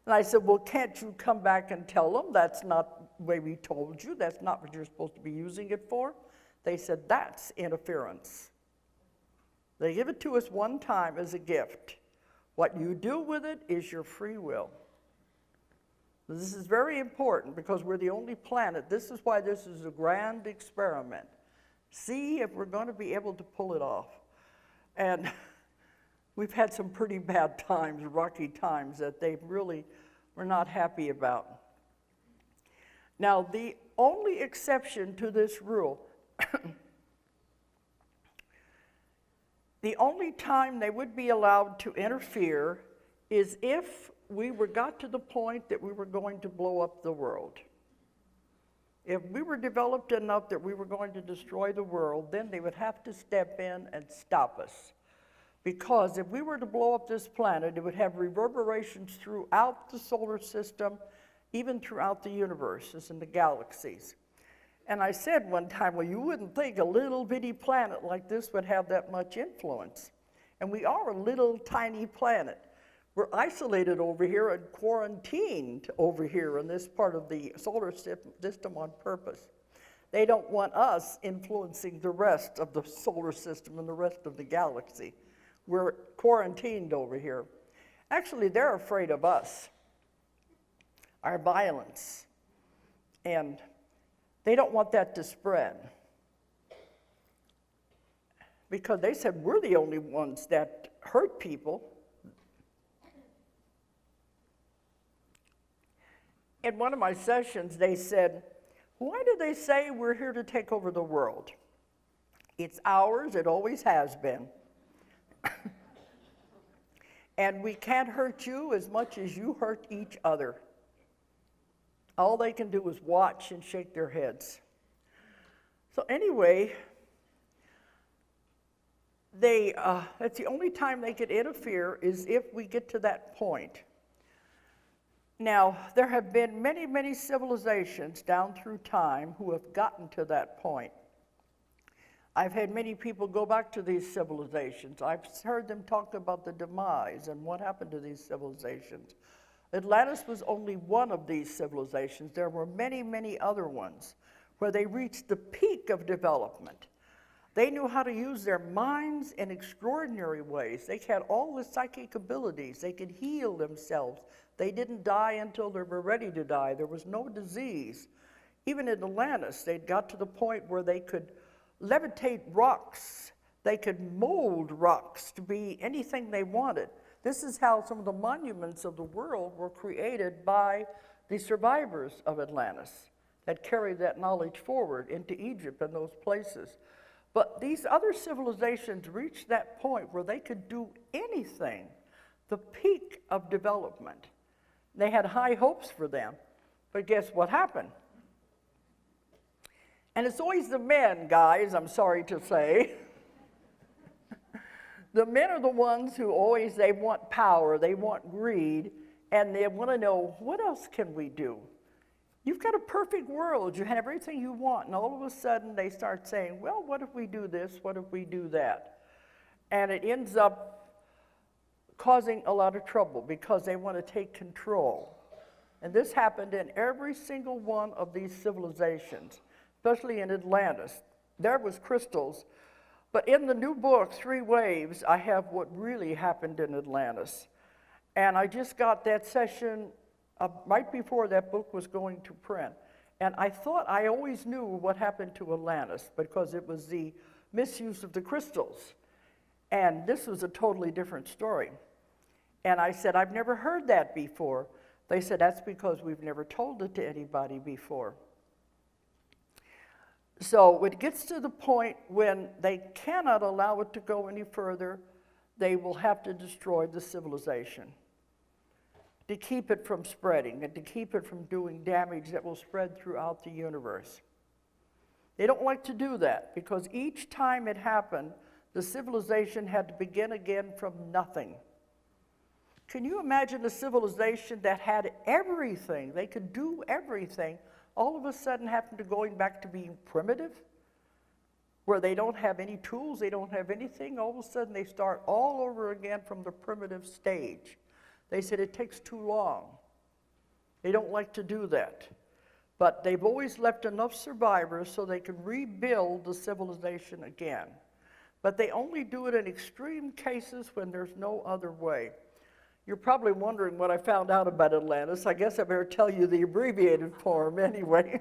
And I said, well, can't you come back and tell them that's not the way we told you, that's not what you're supposed to be using it for? They said, that's interference. They give it to us one time as a gift. What you do with it is your free will. This is very important because we're the only planet. This is why this is a grand experiment. See if we're going to be able to pull it off. And we've had some pretty bad times, rocky times, that they really were not happy about. Now, the only exception to this rule, the only time they would be allowed to interfere is if we got to the point that we were going to blow up the world. If we were developed enough that we were going to destroy the world, then they would have to step in and stop us. Because if we were to blow up this planet, it would have reverberations throughout the solar system, even throughout the universes and the galaxies. And I said one time, well, you wouldn't think a little bitty planet like this would have that much influence. And we are a little tiny planet. We're isolated over here and quarantined over here in this part of the solar system on purpose. They don't want us influencing the rest of the solar system and the rest of the galaxy. We're quarantined over here. Actually, they're afraid of us, our violence, and they don't want that to spread. Because they said we're the only ones that hurt people. In one of my sessions, they said, why do they say we're here to take over the world? It's ours, it always has been. And we can't hurt you as much as you hurt each other. All they can do is watch and shake their heads. So anyway, that's the only time they could interfere is if we get to that point. Now, there have been many, many civilizations down through time who have gotten to that point. I've had many people go back to these civilizations. I've heard them talk about the demise and what happened to these civilizations. Atlantis was only one of these civilizations. There were many, many other ones where they reached the peak of development. They knew how to use their minds in extraordinary ways. They had all the psychic abilities. They could heal themselves. They didn't die until they were ready to die. There was no disease. Even in Atlantis, they'd got to the point where they could levitate rocks. They could mold rocks to be anything they wanted. This is how some of the monuments of the world were created by the survivors of Atlantis that carried that knowledge forward into Egypt and those places. But these other civilizations reached that point where they could do anything, the peak of development. They had high hopes for them, but guess what happened? And it's always the men, guys, I'm sorry to say. The men are the ones who always, they want power, they want greed, and they want to know, what else can we do? You've got a perfect world, you have everything you want, and all of a sudden they start saying, well, what if we do this, what if we do that? And it ends up causing a lot of trouble because they want to take control. And this happened in every single one of these civilizations, especially in Atlantis. There was crystals, but in the new book, 3 Waves, I have what really happened in Atlantis. And I just got that session right before that book was going to print. And I thought I always knew what happened to Atlantis because it was the misuse of the crystals. And this was a totally different story. And I said, I've never heard that before. They said, that's because we've never told it to anybody before. So it gets to the point when they cannot allow it to go any further, they will have to destroy the civilization to keep it from spreading and to keep it from doing damage that will spread throughout the universe. They don't like to do that because each time it happened, the civilization had to begin again from nothing. Can you imagine a civilization that had everything, they could do everything, all of a sudden happen to going back to being primitive, where they don't have any tools, they don't have anything, all of a sudden they start all over again from the primitive stage. They said it takes too long. They don't like to do that. But they've always left enough survivors so they can rebuild the civilization again. But they only do it in extreme cases when there's no other way. You're probably wondering what I found out about Atlantis. I guess I better tell you the abbreviated form anyway,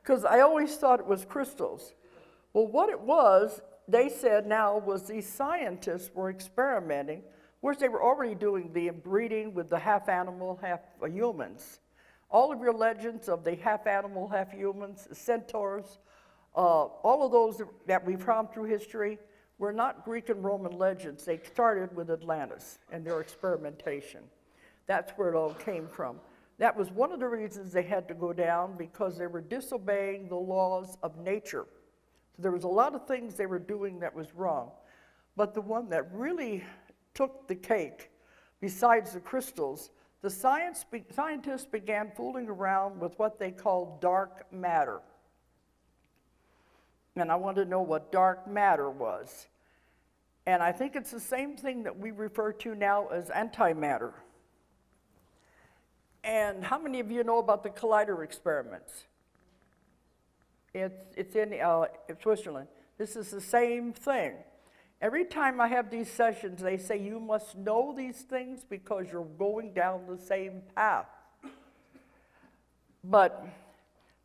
because I always thought it was crystals. Well, what it was, they said now, was these scientists were experimenting, whereas they were already doing the breeding with the half animal, half humans. All of your legends of the half animal, half humans, centaurs, all of those that we've found through history, were not Greek and Roman legends. They started with Atlantis and their experimentation. That's where it all came from. That was one of the reasons they had to go down, because they were disobeying the laws of nature. So there was a lot of things they were doing that was wrong. But the one that really took the cake, besides the crystals, the scientists began fooling around with what they called dark matter. And I wanted to know what dark matter was. And I think it's the same thing that we refer to now as antimatter. And how many of you know about the collider experiments? It's in Switzerland. This is the same thing. Every time I have these sessions, they say you must know these things because you're going down the same path. But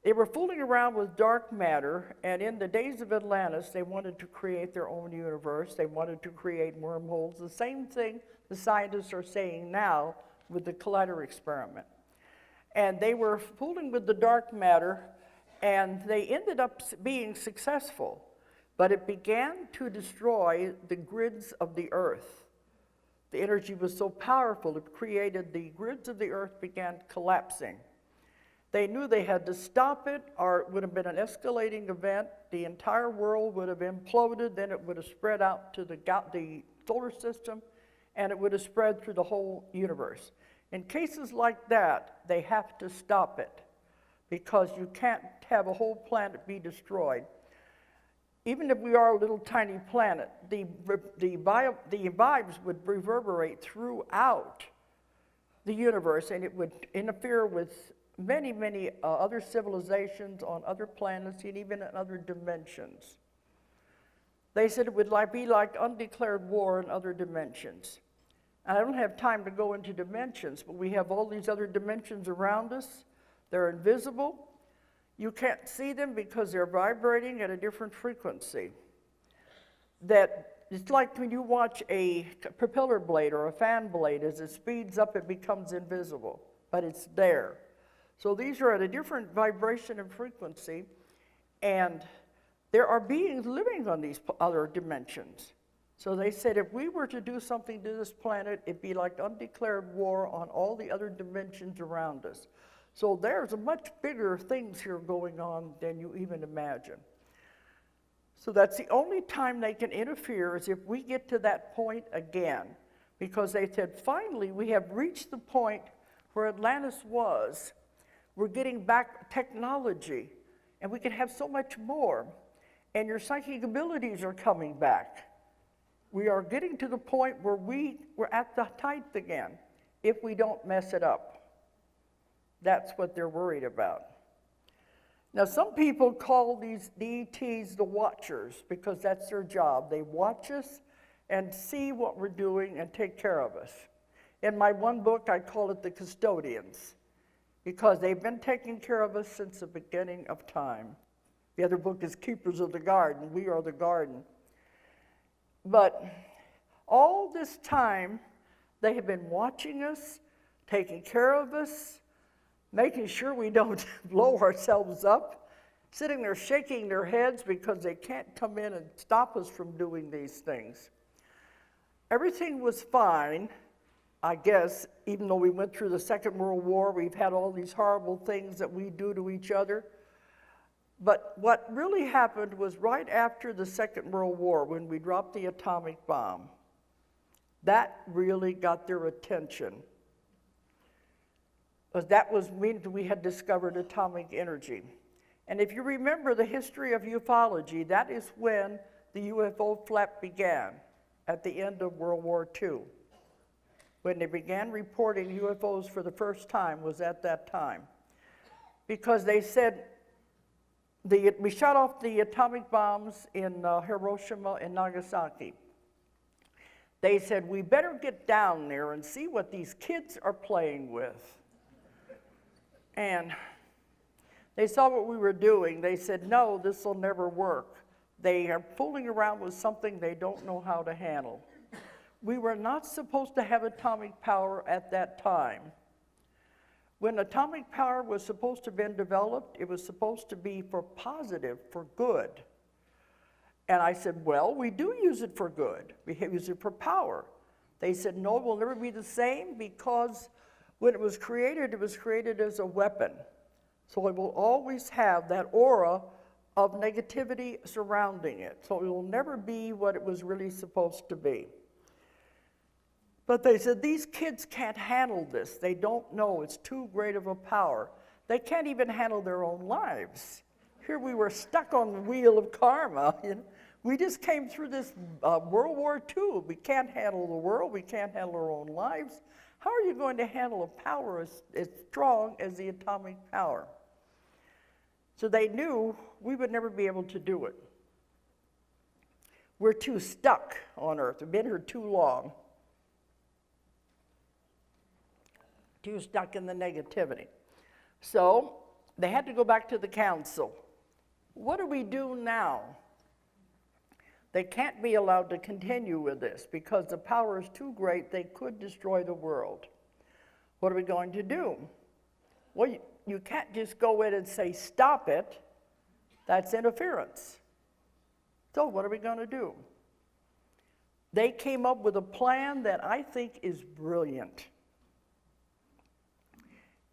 they were fooling around with dark matter, and in the days of Atlantis, they wanted to create their own universe. They wanted to create wormholes. The same thing the scientists are saying now with the collider experiment. And they were fooling with the dark matter, and they ended up being successful. But it began to destroy the grids of the earth. The energy was so powerful, it created the grids of the earth began collapsing. They knew they had to stop it, or it would have been an escalating event. The entire world would have imploded, then it would have spread out to the solar system, and it would have spread through the whole universe. In cases like that, they have to stop it, because you can't have a whole planet be destroyed. Even if we are a little tiny planet, the vibes would reverberate throughout the universe, and it would interfere with many, many other civilizations on other planets and even in other dimensions. They said it would be like undeclared war in other dimensions. And I don't have time to go into dimensions, but we have all these other dimensions around us. They're invisible. You can't see them because they're vibrating at a different frequency. That it's like when you watch a propeller blade or a fan blade. As it speeds up, it becomes invisible, but it's there. So these are at a different vibration and frequency, and there are beings living on these other dimensions. So they said if we were to do something to this planet, it'd be like undeclared war on all the other dimensions around us. So there's a much bigger things here going on than you even imagine. So that's the only time they can interfere, is if we get to that point again. Because they said, finally, we have reached the point where Atlantis was. We're getting back technology, and we can have so much more. And your psychic abilities are coming back. We are getting to the point where we're at the height again, if we don't mess it up. That's what they're worried about. Now, some people call these ETs the watchers, because that's their job. They watch us and see what we're doing and take care of us. In my one book, I call it the Custodians, because they've been taking care of us since the beginning of time. The other book is Keepers of the Garden. We are the garden. But all this time, they have been watching us, taking care of us, making sure we don't blow ourselves up, sitting there shaking their heads because they can't come in and stop us from doing these things. Everything was fine, I guess, even though we went through the Second World War. We've had all these horrible things that we do to each other. But what really happened was right after the Second World War, when we dropped the atomic bomb. That really got their attention. Because that was when we had discovered atomic energy. And if you remember the history of ufology, that is when the UFO flap began, at the end of World War II. When they began reporting UFOs for the first time was at that time. Because they said, we shot off the atomic bombs in Hiroshima and Nagasaki. They said, we better get down there and see what these kids are playing with. And they saw what we were doing. They said, no, this will never work. They are fooling around with something they don't know how to handle. We were not supposed to have atomic power at that time. When atomic power was supposed to have been developed, it was supposed to be for positive, for good. And I said, well, we do use it for good. We use it for power. They said, no, it will never be the same, because When it was created as a weapon. So it will always have that aura of negativity surrounding it. So it will never be what it was really supposed to be. But they said, these kids can't handle this. They don't know. It's too great of a power. They can't even handle their own lives. Here we were stuck on the wheel of karma. You know? We just came through this World War II. We can't handle the world. We can't handle our own lives. How are you going to handle a power as strong as the atomic power? So they knew we would never be able to do it. We're too stuck on Earth. We've been here too long. Too stuck in the negativity. So they had to go back to the council. What do we do now? They can't be allowed to continue with this because the power is too great. They could destroy the world. What are we going to do? Well, you can't just go in and say, stop it. That's interference. So what are we going to do? They came up with a plan that I think is brilliant.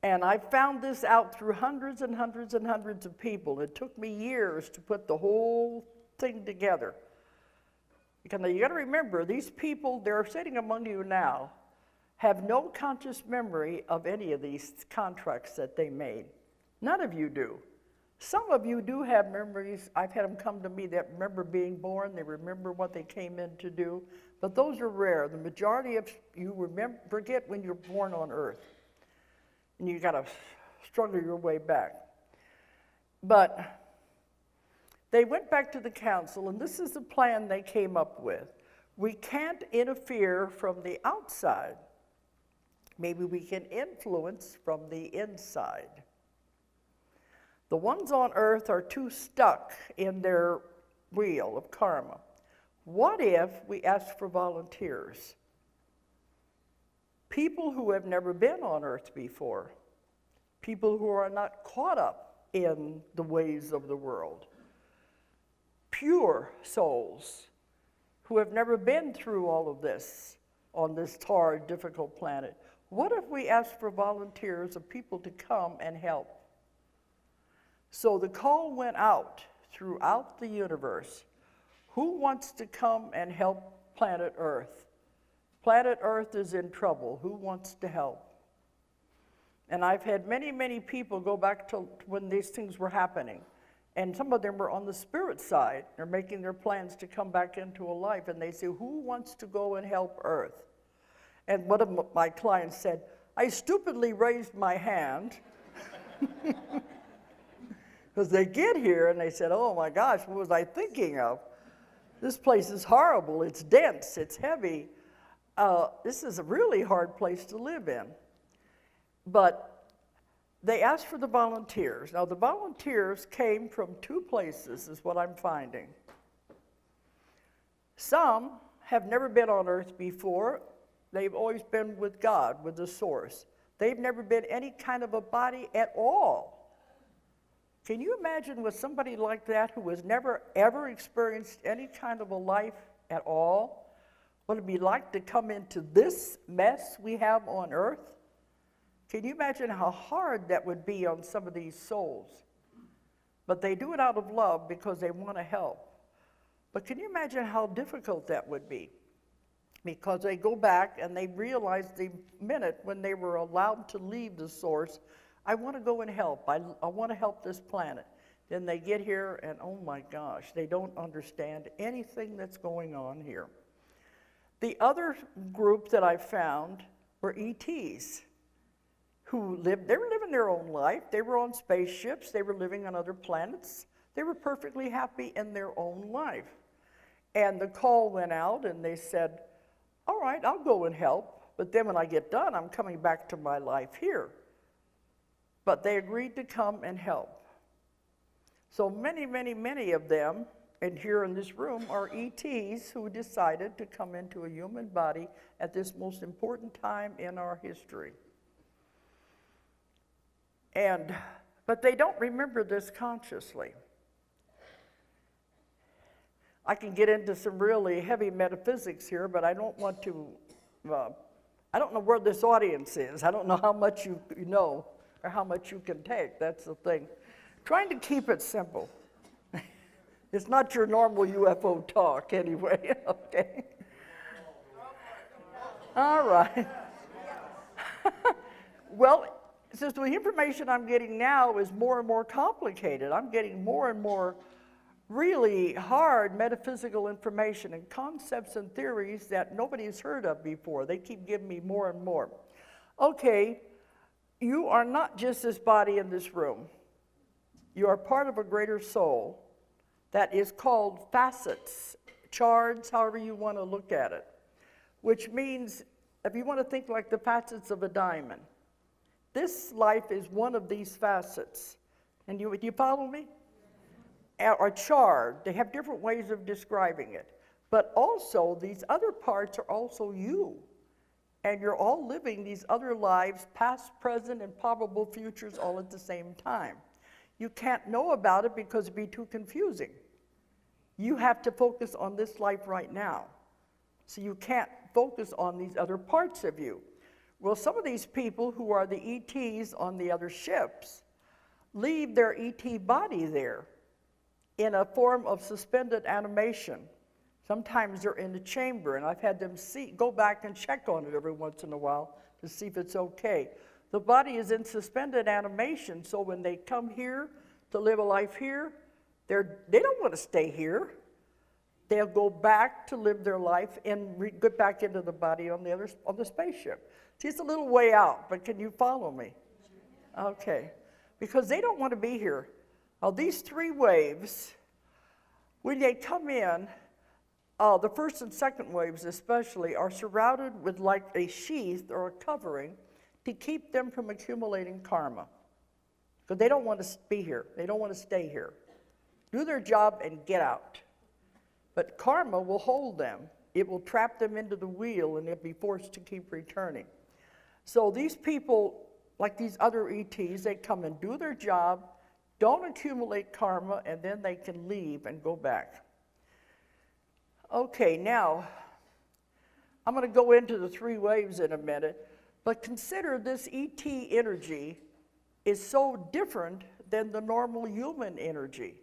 And I found this out through hundreds and hundreds and hundreds of people. It took me years to put the whole thing together. Because you got to remember, these people, they're sitting among you now, have no conscious memory of any of these contracts that they made. None of you do. Some of you do have memories. I've had them come to me that remember being born. They remember what they came in to do. But those are rare. The majority of you forget when you're born on Earth. And you got to struggle your way back. But they went back to the council, and this is the plan they came up with. We can't interfere from the outside. Maybe we can influence from the inside. The ones on Earth are too stuck in their wheel of karma. What if we ask for volunteers? People who have never been on Earth before. People who are not caught up in the ways of the world. Pure souls who have never been through all of this on this hard, difficult planet. What if we ask for volunteers of people to come and help? So the call went out throughout the universe. Who wants to come and help planet Earth? Planet Earth is in trouble. Who wants to help? And I've had many, many people go back to when these things were happening. And some of them were on the spirit side. They're making their plans to come back into a life. And they say, who wants to go and help Earth? And one of my clients said, I stupidly raised my hand. Because they get here and they said, oh my gosh, what was I thinking of? This place is horrible. It's dense. It's heavy. This is a really hard place to live in. But they asked for the volunteers. Now, the volunteers came from two places, is what I'm finding. Some have never been on Earth before. They've always been with God, with the source. They've never been any kind of a body at all. Can you imagine with somebody like that who has never, ever experienced any kind of a life at all, what it'd be like to come into this mess we have on Earth? Can you imagine how hard that would be on some of these souls? But they do it out of love because they want to help. But can you imagine how difficult that would be? Because they go back and they realize the minute when they were allowed to leave the source, I want to go and help. I want to help this planet. Then they get here and oh my gosh, they don't understand anything that's going on here. The other group that I found were ETs who lived, they were living their own life. They were on spaceships. They were living on other planets. They were perfectly happy in their own life. And the call went out and they said, all right, I'll go and help. But then when I get done, I'm coming back to my life here. But they agreed to come and help. So many, many, many of them, and here in this room, are ETs who decided to come into a human body at this most important time in our history. But they don't remember this consciously. I can get into some really heavy metaphysics here, but I don't want to I don't know where this audience is. I don't know how much you know or how much you can take. That's the thing. Trying to keep it simple. It's not your normal UFO talk anyway, okay? All right. Well, since the information I'm getting now is more and more complicated, I'm getting more and more really hard metaphysical information and concepts and theories that nobody's heard of before. They keep giving me more and more. Okay, you are not just this body in this room. You are part of a greater soul that is called facets, shards, however you want to look at it, which means if you want to think like the facets of a diamond, this life is one of these facets. And do you follow me? Or charred. They have different ways of describing it. But also, these other parts are also you. And you're all living these other lives, past, present, and probable futures all at the same time. You can't know about it because it'd be too confusing. You have to focus on this life right now. So you can't focus on these other parts of you. Well, some of these people who are the ETs on the other ships leave their ET body there in a form of suspended animation. Sometimes they're in the chamber, and I've had them go back and check on it every once in a while to see if it's okay. The body is in suspended animation, so when they come here to live a life here, they don't want to stay here. They'll go back to live their life and get back into the body on the spaceship. See, it's a little way out, but can you follow me? Okay, because they don't want to be here. Now, these three waves, when they come in, the first and second waves especially are surrounded with like a sheath or a covering to keep them from accumulating karma. Because they don't want to be here. They don't want to stay here. Do their job and get out. But karma will hold them. It will trap them into the wheel and they'll be forced to keep returning. So these people, like these other ETs, they come and do their job, don't accumulate karma, and then they can leave and go back. Okay, now, I'm going to go into the three waves in a minute, but consider this ET energy is so different than the normal human energy,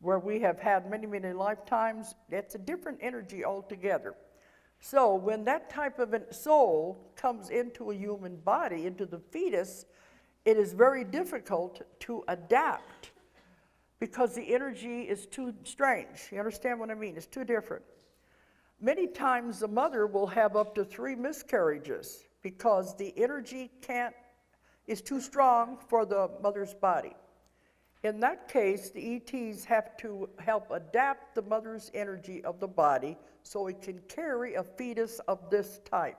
where we have had many, many lifetimes. It's a different energy altogether. So when that type of a soul comes into a human body, into the fetus, it is very difficult to adapt because the energy is too strange. You understand what I mean? It's too different. Many times the mother will have up to 3 miscarriages because the energy is too strong for the mother's body. In that case, the ETs have to help adapt the mother's energy of the body so it can carry a fetus of this type.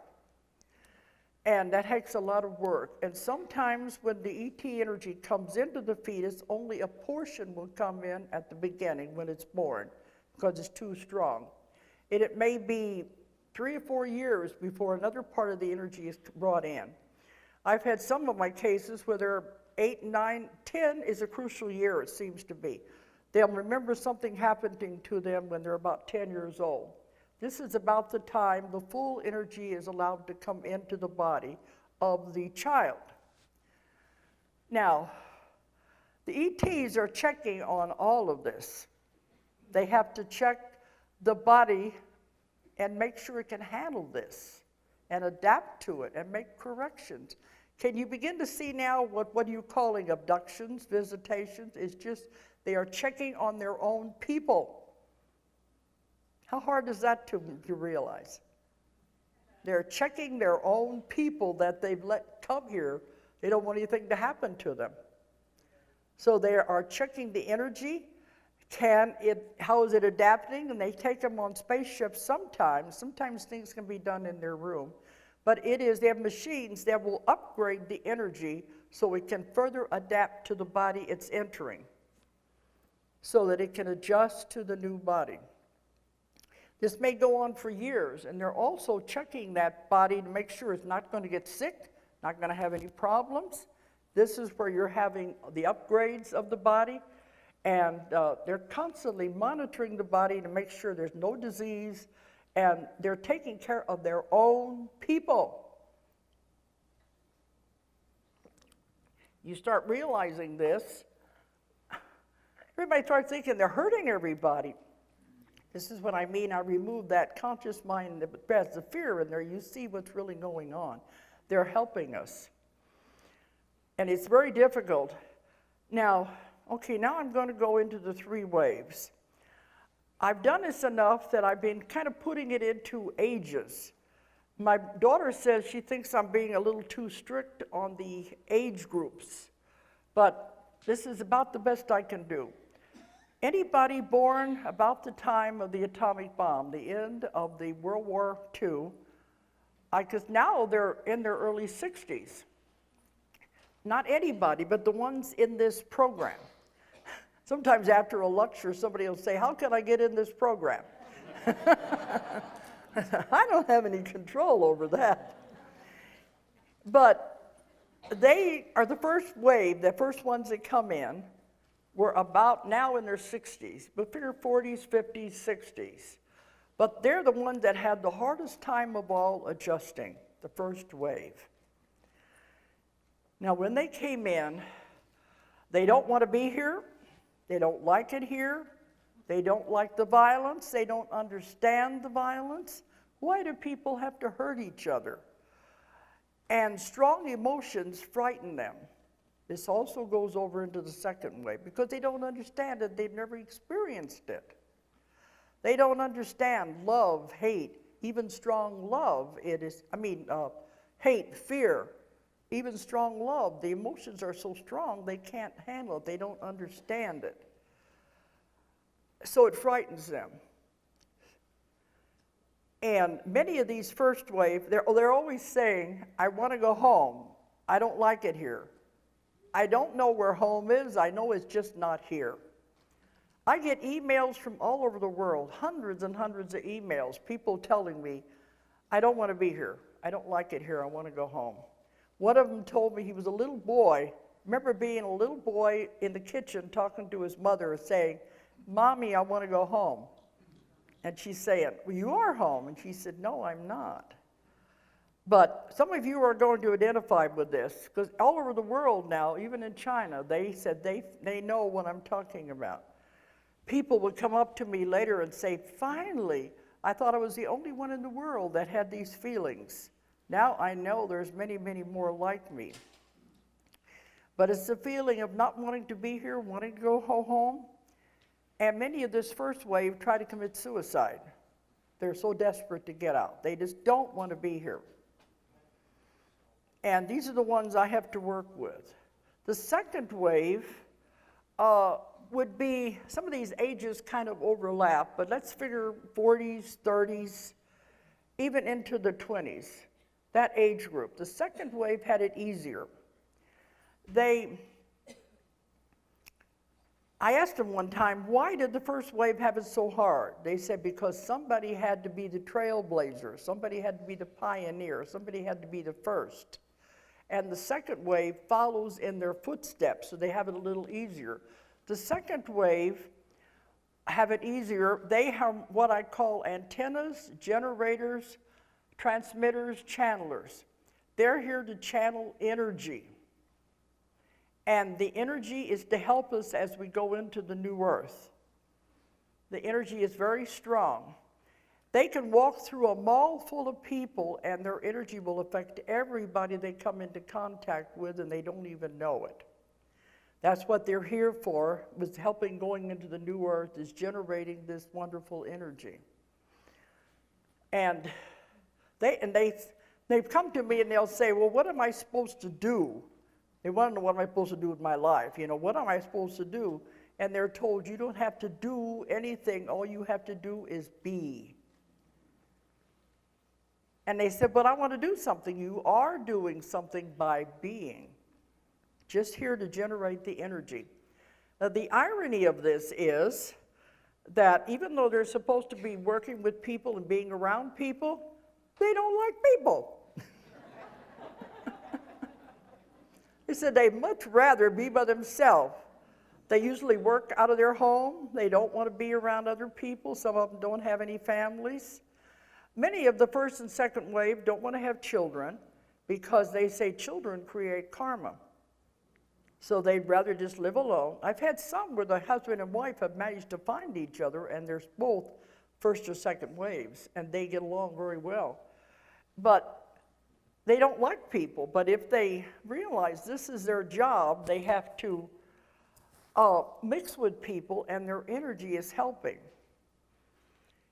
And that takes a lot of work. And sometimes when the ET energy comes into the fetus, only a portion will come in at the beginning when it's born because it's too strong. And it may be 3 or 4 years before another part of the energy is brought in. I've had some of my cases where they're 8, 9, 10 is a crucial year, it seems to be. They'll remember something happening to them when they're about 10 years old. This is about the time the full energy is allowed to come into the body of the child. Now, the ETs are checking on all of this. They have to check the body and make sure it can handle this and adapt to it and make corrections. Can you begin to see now what are you calling abductions, visitations? It's just they are checking on their own people. How hard is that to realize? They're checking their own people that they've let come here. They don't want anything to happen to them. So they are checking the energy. How is it adapting? And they take them on spaceships sometimes. Sometimes things can be done in their room. But they have machines that will upgrade the energy so it can further adapt to the body it's entering, so that it can adjust to the new body. This may go on for years, and they're also checking that body to make sure it's not going to get sick, not going to have any problems. This is where you're having the upgrades of the body, and they're constantly monitoring the body to make sure there's no disease, and they're taking care of their own people. you start realizing this, everybody starts thinking they're hurting everybody. This is what I mean. I remove that conscious mind that has the fear in there. You see what's really going on. They're helping us. And it's very difficult. Now, okay, now I'm going to go into the 3 waves. I've done this enough that I've been kind of putting it into ages. My daughter says she thinks I'm being a little too strict on the age groups, but this is about the best I can do. Anybody born about the time of the atomic bomb, the end of the World War II, because now they're in their early 60s. Not anybody, but the ones in this program. Sometimes after a lecture, somebody will say, how can I get in this program? I don't have any control over that. But they are the first wave, the first ones that come in, were about now in their 60s, but figure 40s, 50s, 60s. But they're the ones that had the hardest time of all adjusting, the first wave. Now, when they came in, they don't want to be here. They don't like it here. They don't like the violence. They don't understand the violence. Why do people have to hurt each other? And strong emotions frighten them. This also goes over into the second wave because they don't understand it. They've never experienced it. They don't understand love, hate, even strong love. Hate, fear, even strong love. The emotions are so strong they can't handle it. They don't understand it. So it frightens them. And many of these first wave, they're always saying, I want to go home. I don't like it here. I don't know where home is. I know it's just not here. I get emails from all over the world, hundreds and hundreds of emails, people telling me, I don't want to be here. I don't like it here. I want to go home. One of them told me he was a little boy. Remember being a little boy in the kitchen talking to his mother saying, Mommy, I want to go home. And she's saying, well, you are home. And she said, no, I'm not. But some of you are going to identify with this, because all over the world now, even in China, they said they know what I'm talking about. People would come up to me later and say, finally, I thought I was the only one in the world that had these feelings. Now I know there's many, many more like me. But it's the feeling of not wanting to be here, wanting to go home. And many of this first wave try to commit suicide. They're so desperate to get out. They just don't want to be here. And these are the ones I have to work with. The second wave would be, some of these ages kind of overlap, but let's figure 40s, 30s, even into the 20s, that age group. The second wave had it easier. I asked them one time, why did the first wave have it so hard? They said, because somebody had to be the trailblazer, somebody had to be the pioneer, somebody had to be the first. And the second wave follows in their footsteps, so they have it a little easier. The second wave have it easier. They have what I call antennas, generators, transmitters, channelers. They're here to channel energy. And the energy is to help us as we go into the new earth. The energy is very strong. They can walk through a mall full of people and their energy will affect everybody they come into contact with and they don't even know it. That's what they're here for, was helping going into the new earth, is generating this wonderful energy. And they've come to me and they'll say, well, what am I supposed to do? They want to know, what am I supposed to do with my life? You know, what am I supposed to do? And they're told, you don't have to do anything. All you have to do is be. And they said, but I want to do something. You are doing something by being. Just here to generate the energy. Now, the irony of this is that even though they're supposed to be working with people and being around people, they don't like people. They said they'd much rather be by themselves. They usually work out of their home. They don't want to be around other people. Some of them don't have any families. Many of the first and second wave don't want to have children because they say children create karma. So they'd rather just live alone. I've had some where the husband and wife have managed to find each other, and they're both first or second waves, and they get along very well. But they don't like people. But if they realize this is their job, they have to mix with people, and their energy is helping.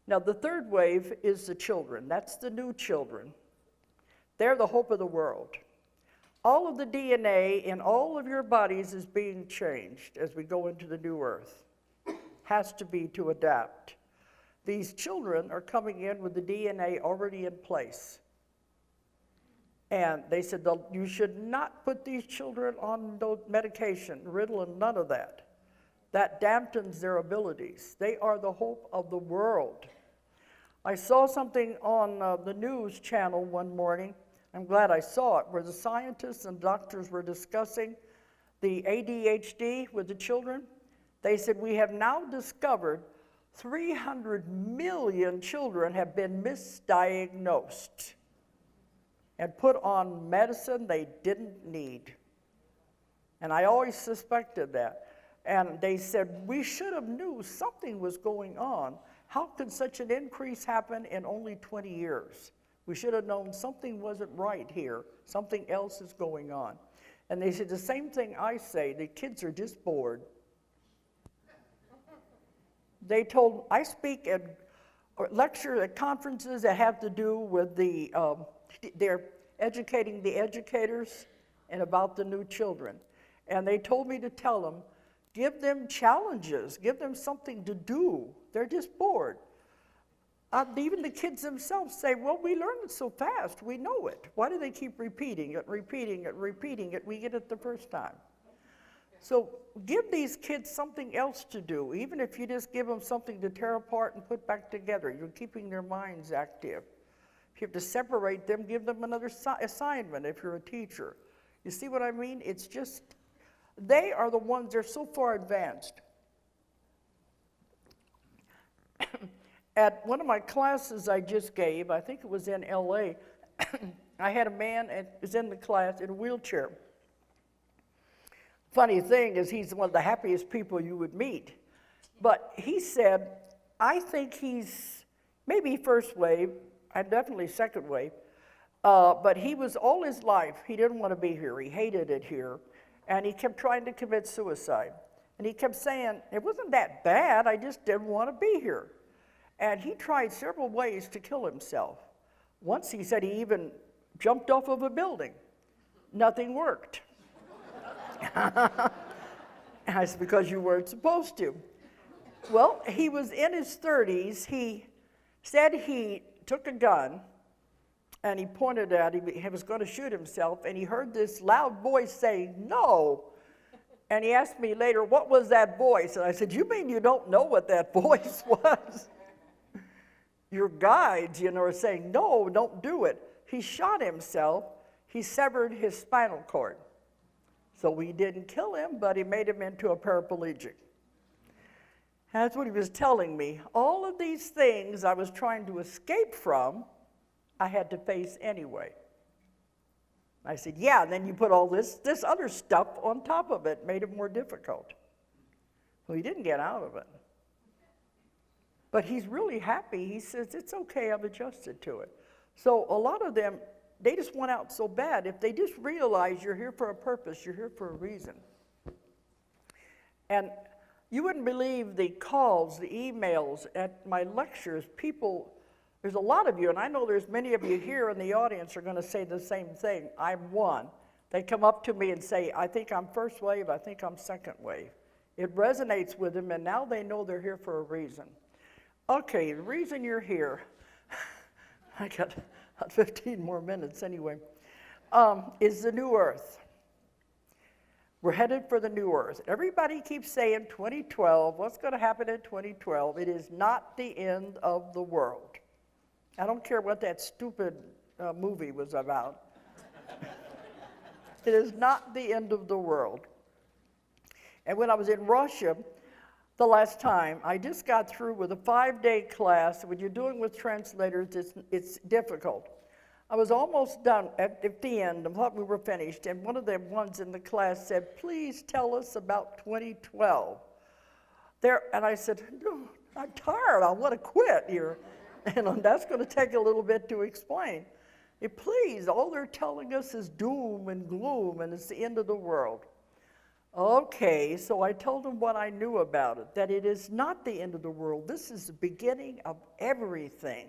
Now, the third wave is the children. That's the new children. They're the hope of the world. All of the DNA in all of your bodies is being changed as we go into the new earth. Has to be to adapt. These children are coming in with the DNA already in place. And they said, you should not put these children on no medication, Ritalin, none of that. That dampens their abilities. They are the hope of the world. I saw something on the news channel one morning. I'm glad I saw it, where the scientists and doctors were discussing the ADHD with the children. They said, we have now discovered 300 million children have been misdiagnosed and put on medicine they didn't need. And I always suspected that. And they said, we should have knew something was going on. How could such an increase happen in only 20 years? We should have known something wasn't right here. Something else is going on. And they said the same thing I say. The kids are just bored. They told, I speak at lectures at conferences that have to do with they're educating the educators and about the new children. And they told me to tell them, give them challenges, give them something to do. They're just bored. Even the kids themselves say, well, we learn it so fast, we know it. Why do they keep repeating it, repeating it, repeating it? We get it the first time. So give these kids something else to do, even if you just give them something to tear apart and put back together. You're keeping their minds active. If you have to separate them, give them another assignment if you're a teacher. You see what I mean? It's just, they are the ones, they're so far advanced. At one of my classes I just gave, I think it was in LA, I had a man that was in the class in a wheelchair. Funny thing is, he's one of the happiest people you would meet. But he said, I think he's maybe first wave, and definitely second wave, but he was all his life, he didn't want to be here, he hated it here, and he kept trying to commit suicide. And he kept saying, it wasn't that bad, I just didn't want to be here. And he tried several ways to kill himself. Once he said he even jumped off of a building. Nothing worked. I said, because you weren't supposed to. Well, he was in his 30s. He said he took a gun and he pointed at him. He was going to shoot himself, and he heard this loud voice say, no. And he asked me later, what was that voice? And I said, you mean you don't know what that voice was? Your guides, are saying, no, don't do it. He shot himself. He severed his spinal cord. So we didn't kill him, but he made him into a paraplegic. That's what he was telling me. All of these things I was trying to escape from, I had to face anyway. I said, yeah, and then you put all this other stuff on top of it, made it more difficult. Well, he didn't get out of it. But he's really happy. He says, it's okay, I've adjusted to it. So a lot of them, they just want out so bad. If they just realize you're here for a purpose, you're here for a reason. And you wouldn't believe the calls, the emails at my lectures. People, there's a lot of you, and I know there's many of you here in the audience are going to say the same thing. I'm one. They come up to me and say, I think I'm first wave, I think I'm second wave. It resonates with them, and now they know they're here for a reason. Okay, the reason you're here, I got 15 more minutes anyway, is the new earth. We're headed for the new earth. Everybody keeps saying 2012, what's going to happen in 2012? It is not the end of the world. I don't care what that stupid movie was about. It is not the end of the world. And when I was in Russia, the last time, I just got through with a 5-day class. What you're doing with translators, it's difficult. I was almost done at the end. I thought we were finished, and one of the ones in the class said, please tell us about 2012. And I said, no, I'm tired. I want to quit here. And that's going to take a little bit to explain. Please, all they're telling us is doom and gloom, and it's the end of the world. Okay, so I told them what I knew about it, that it is not the end of the world. This is the beginning of everything.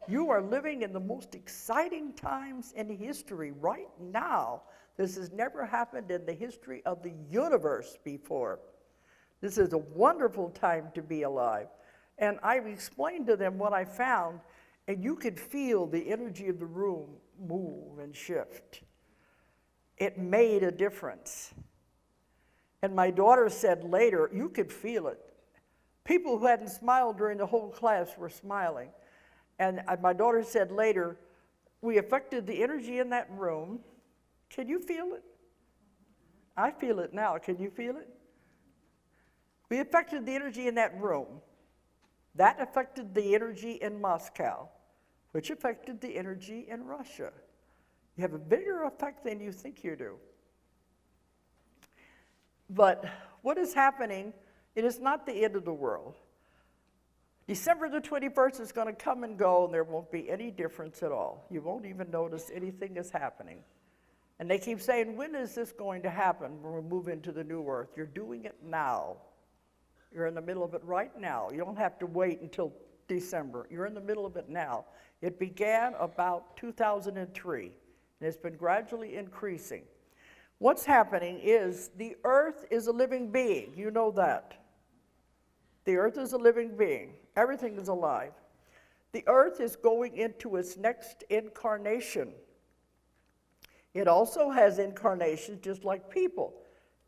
You are living in the most exciting times in history right now. This has never happened in the history of the universe before. This is a wonderful time to be alive. And I explained to them what I found, and you could feel the energy of the room move and shift. It made a difference. And my daughter said later, you could feel it. People who hadn't smiled during the whole class were smiling. And my daughter said later, we affected the energy in that room. Can you feel it? I feel it now. Can you feel it? We affected the energy in that room. That affected the energy in Moscow, which affected the energy in Russia. You have a bigger effect than you think you do. But what is happening, it is not the end of the world. December the 21st is going to come and go, and there won't be any difference at all. You won't even notice anything is happening. And they keep saying, when is this going to happen when we move into the new earth? You're doing it now. You're in the middle of it right now. You don't have to wait until December. You're in the middle of it now. It began about 2003, and it's been gradually increasing. What's happening is the earth is a living being. You know that. The earth is a living being. Everything is alive. The earth is going into its next incarnation. It also has incarnations just like people.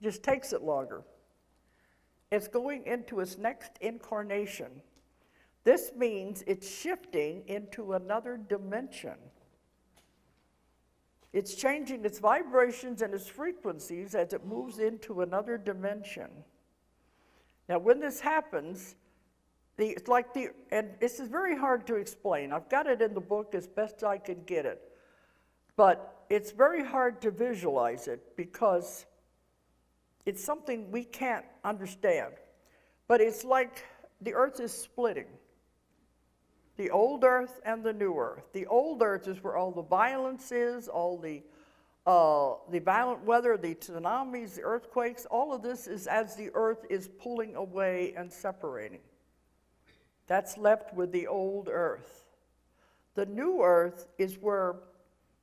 It just takes it longer. It's going into its next incarnation. This means it's shifting into another dimension. It's changing its vibrations and its frequencies as it moves into another dimension. Now, when this happens, and this is very hard to explain. I've got it in the book as best I can get it. But it's very hard to visualize it because it's something we can't understand. But it's like the earth is splitting. The old earth and the new earth. The old earth is where all the violence is, all the violent weather, the tsunamis, the earthquakes, all of this is as the earth is pulling away and separating. That's left with the old earth. The new earth is where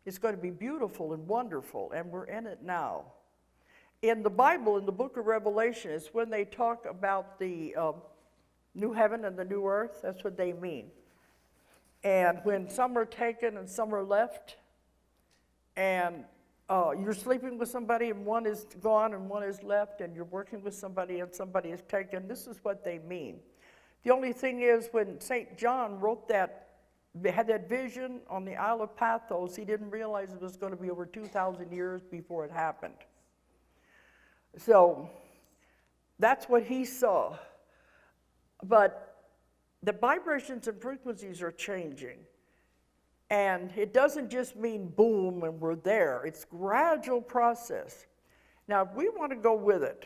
it's going to be beautiful and wonderful, and we're in it now. In the Bible, in the book of Revelation, is when they talk about the new heaven and the new earth, that's what they mean. And when some are taken and some are left, and you're sleeping with somebody and one is gone and one is left, and you're working with somebody and somebody is taken, this is what they mean. The only thing is when St. John wrote that, had that vision on the Isle of Pathos, he didn't realize it was going to be over 2,000 years before it happened. So that's what he saw. But the vibrations and frequencies are changing. And it doesn't just mean boom and we're there. It's a gradual process. Now, if we want to go with it,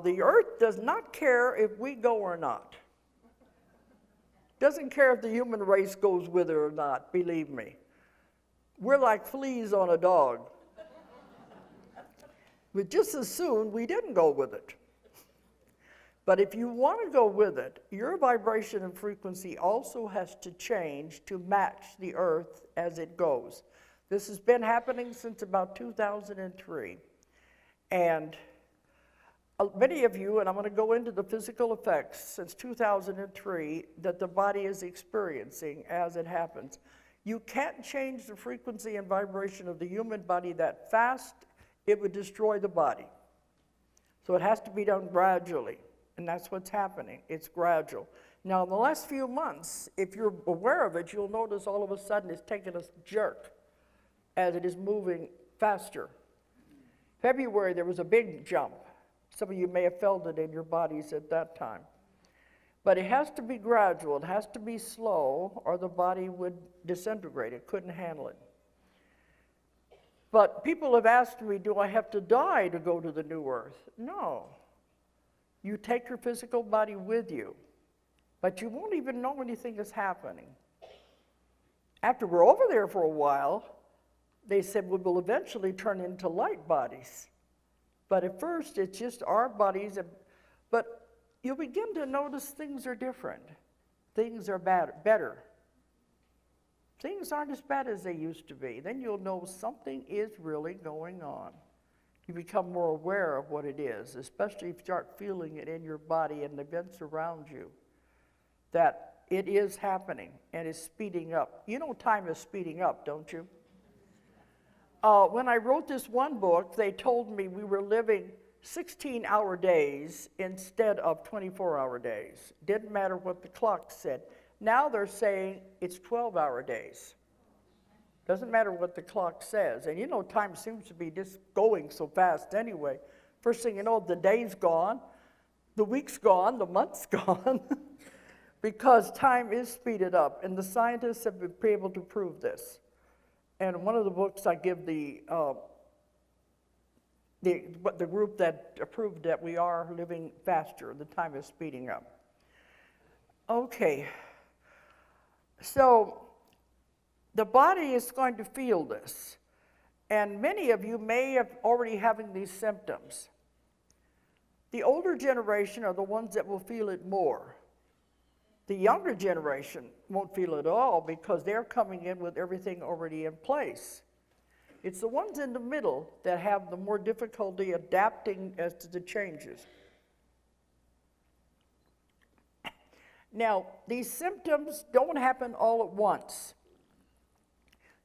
the earth does not care if we go or not. Doesn't care if the human race goes with it or not, believe me. We're like fleas on a dog. But just as soon we didn't go with it. But if you want to go with it, your vibration and frequency also has to change to match the earth as it goes. This has been happening since about 2003. And many of you, and I'm going to go into the physical effects since 2003 that the body is experiencing as it happens. You can't change the frequency and vibration of the human body that fast. It would destroy the body. So it has to be done gradually. And that's what's happening. It's gradual. Now, in the last few months, if you're aware of it, you'll notice all of a sudden it's taken a jerk as it is moving faster. February, there was a big jump. Some of you may have felt it in your bodies at that time. But it has to be gradual, it has to be slow, or the body would disintegrate. It couldn't handle it. But people have asked me, do I have to die to go to the new earth? No. You take your physical body with you, but you won't even know anything is happening. After we're over there for a while, they said we will eventually turn into light bodies. But at first, it's just our bodies. But you'll begin to notice things are different. Things are better. Things aren't as bad as they used to be. Then you'll know something is really going on. You become more aware of what it is, especially if you start feeling it in your body and the events around you, that it is happening and is speeding up. You know time is speeding up, don't you? When I wrote this one book, they told me we were living 16-hour days instead of 24-hour days. Didn't matter what the clock said. Now they're saying it's 12-hour days. Doesn't matter what the clock says. And you know, time seems to be just going so fast anyway. First thing you know, the day's gone, the week's gone, the month's gone, because time is speeded up. And the scientists have been able to prove this. And in one of the books I give the group that approved that we are living faster, the time is speeding up. Okay, so the body is going to feel this, and many of you may have already having these symptoms. The older generation are the ones that will feel it more. The younger generation won't feel it at all because they're coming in with everything already in place. It's the ones in the middle that have the more difficulty adapting as to the changes. Now, these symptoms don't happen all at once.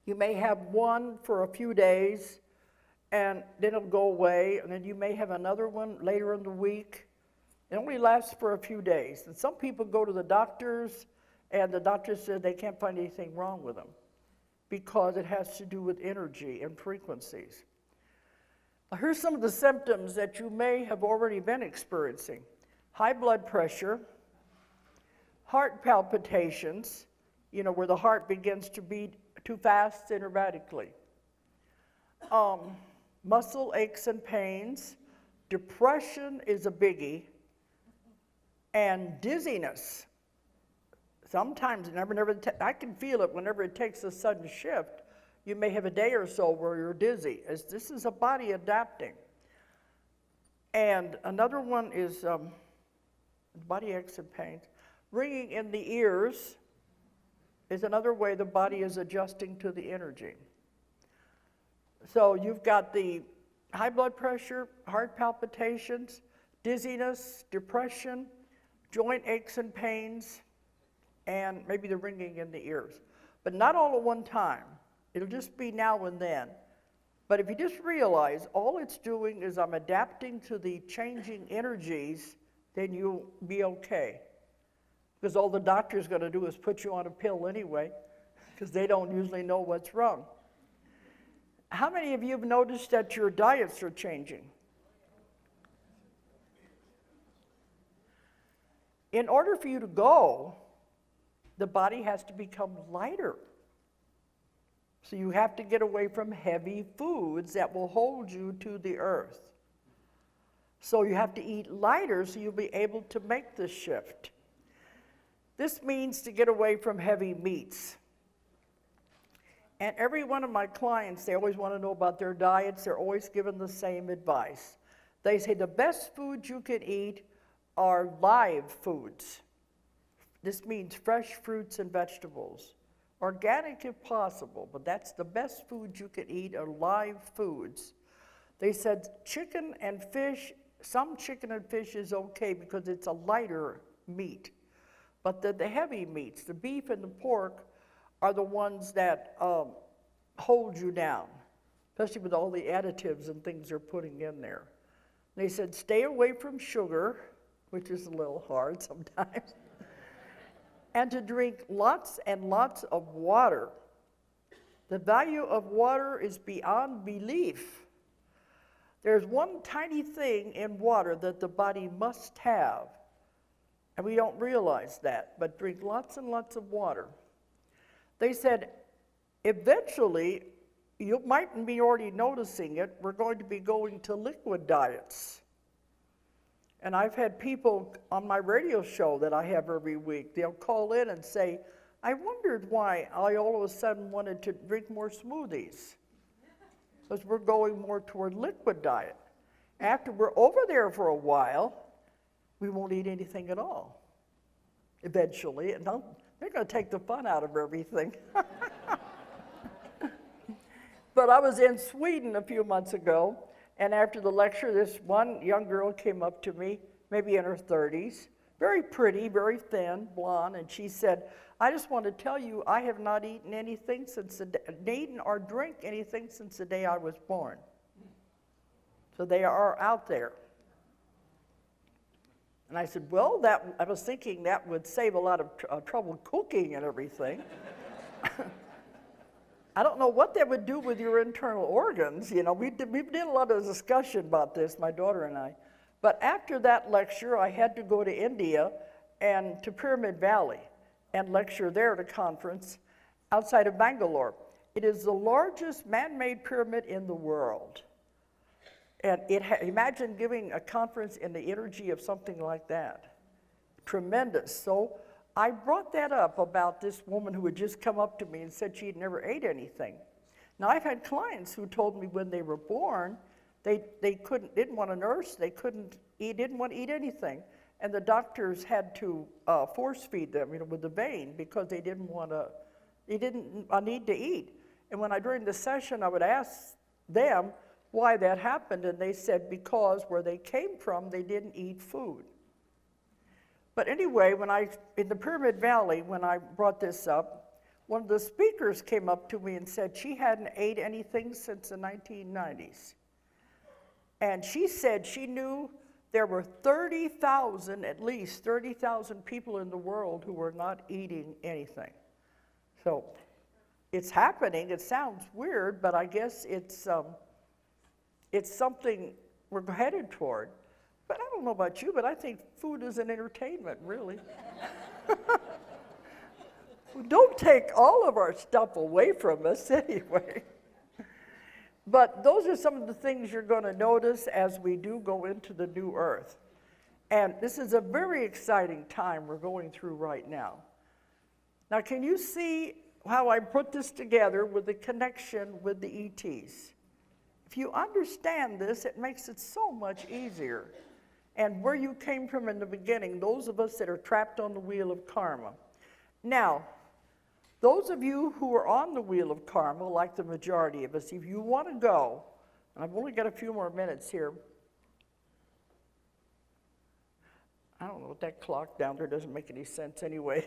You may have one for a few days, and then it'll go away, and then you may have another one later in the week. It only lasts for a few days. And some people go to the doctors, and the doctor said they can't find anything wrong with them because it has to do with energy and frequencies. Now, here's some of the symptoms that you may have already been experiencing. High blood pressure, heart palpitations, you know, where the heart begins to beat too fast and erratically. Muscle aches and pains. Depression is a biggie. And dizziness. Sometimes, I can feel it whenever it takes a sudden shift. You may have a day or so where you're dizzy, as this is a body adapting. And another one is body aches and pains. Ringing in the ears is another way the body is adjusting to the energy. So you've got the high blood pressure, heart palpitations, dizziness, depression, joint aches and pains, and maybe the ringing in the ears. But not all at one time. It'll just be now and then. But if you just realize all it's doing is I'm adapting to the changing energies, then you'll be okay. Because all the doctor's going to do is put you on a pill anyway, because they don't usually know what's wrong. How many of you have noticed that your diets are changing? In order for you to go, the body has to become lighter. So you have to get away from heavy foods that will hold you to the earth. So you have to eat lighter so you'll be able to make this shift. This means to get away from heavy meats. And every one of my clients, they always want to know about their diets. They're always given the same advice. They say the best foods you can eat are live foods. This means fresh fruits and vegetables. Organic if possible, but that's the best food you can eat are live foods. They said chicken and fish, some chicken and fish is okay because it's a lighter meat. But the heavy meats, the beef and the pork, are the ones that hold you down, especially with all the additives and things they're putting in there. They said stay away from sugar, which is a little hard sometimes, and to drink lots and lots of water. The value of water is beyond belief. There's one tiny thing in water that the body must have. And we don't realize that, but drink lots and lots of water. They said, eventually, you might be already noticing it, we're going to be going to liquid diets. And I've had people on my radio show that I have every week, they'll call in and say, I wondered why I all of a sudden wanted to drink more smoothies. Because we're going more toward liquid diet. After we're over there for a while, we won't eat anything at all, eventually. And they're going to take the fun out of everything. But I was in Sweden a few months ago, and after the lecture, this one young girl came up to me, maybe in her 30s, very pretty, very thin, blonde, and she said, I just want to tell you, I have not eaten anything eaten or drank anything since the day I was born. So they are out there. And I said, well, I was thinking that would save a lot of trouble cooking and everything. I don't know what that would do with your internal organs. You know, we did a lot of discussion about this, my daughter and I. But after that lecture, I had to go to India and to Pyramid Valley and lecture there at a conference outside of Bangalore. It is the largest man-made pyramid in the world. And imagine giving a conference in the energy of something like that. Tremendous. So I brought that up about this woman who had just come up to me and said she had never ate anything. Now, I've had clients who told me when they were born, they didn't want a nurse, didn't want to eat anything. And the doctors had to force feed them, with the vein, because they didn't need to eat. And during the session, I would ask them why that happened, and they said because where they came from, they didn't eat food. But anyway, in the Pyramid Valley, when I brought this up, one of the speakers came up to me and said she hadn't ate anything since the 1990s. And she said she knew there were at least 30,000 people in the world who were not eating anything. So it's happening. It sounds weird, but I guess it's something we're headed toward. But I don't know about you, but I think food is an entertainment, really. Don't take all of our stuff away from us anyway. But those are some of the things you're going to notice as we do go into the new earth. And this is a very exciting time we're going through right now. Now, can you see how I put this together with the connection with the ETs? If you understand this, it makes it so much easier. And where you came from in the beginning, those of us that are trapped on the wheel of karma. Now, those of you who are on the wheel of karma, like the majority of us, if you want to go, and I've only got a few more minutes here. I don't know what that clock down there doesn't make any sense anyway.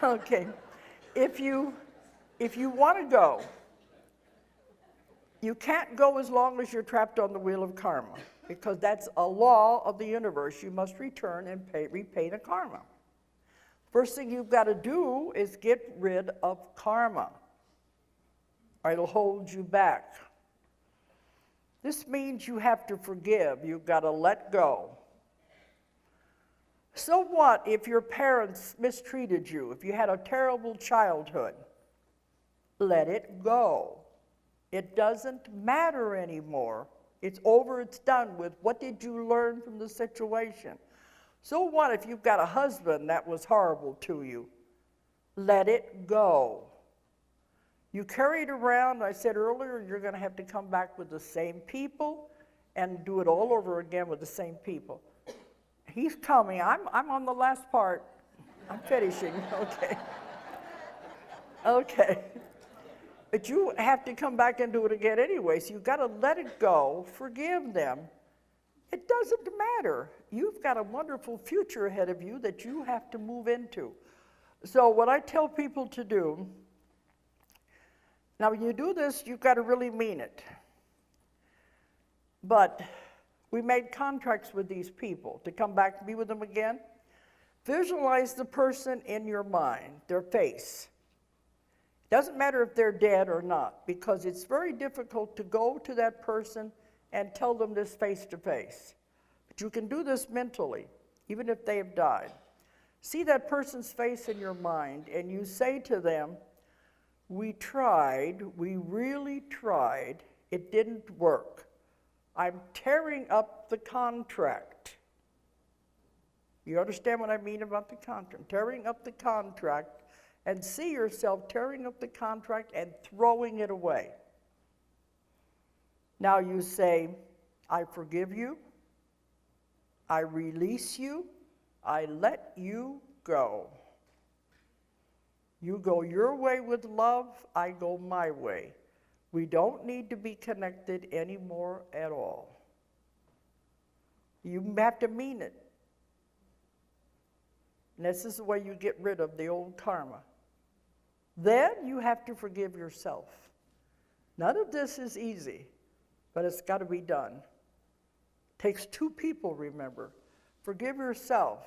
Okay, if you want to go, you can't go as long as you're trapped on the wheel of karma, because that's a law of the universe. You must return and repay the karma. First thing you've got to do is get rid of karma, or it'll hold you back. This means you have to forgive. You've got to let go. So what if your parents mistreated you, if you had a terrible childhood? Let it go. It doesn't matter anymore. It's over, it's done with. What did you learn from the situation? So what if you've got a husband that was horrible to you? Let it go. You carry it around, I said earlier, you're going to have to come back with the same people and do it all over again with the same people. He's coming. I'm on the last part. I'm finishing. Okay. Okay. But you have to come back and do it again anyway, so you've got to let it go, forgive them. It doesn't matter. You've got a wonderful future ahead of you that you have to move into. So what I tell people to do, now when you do this, you've got to really mean it. But we made contracts with these people to come back and be with them again. Visualize the person in your mind, their face. Doesn't matter if they're dead or not, because it's very difficult to go to that person and tell them this face to face. But you can do this mentally. even if they have died. See that person's face in your mind, and you say to them, we tried, we really tried, it didn't work. I'm tearing up the contract. You understand what I mean about the contract? Tearing up the contract, and see yourself tearing up the contract and throwing it away. Now you say, I forgive you, I release you, I let you go. You go your way with love, I go my way. We don't need to be connected anymore at all. You have to mean it. And this is the way you get rid of the old karma. Then you have to forgive yourself. None of this is easy, but it's got to be done. Takes two people, remember. Forgive yourself,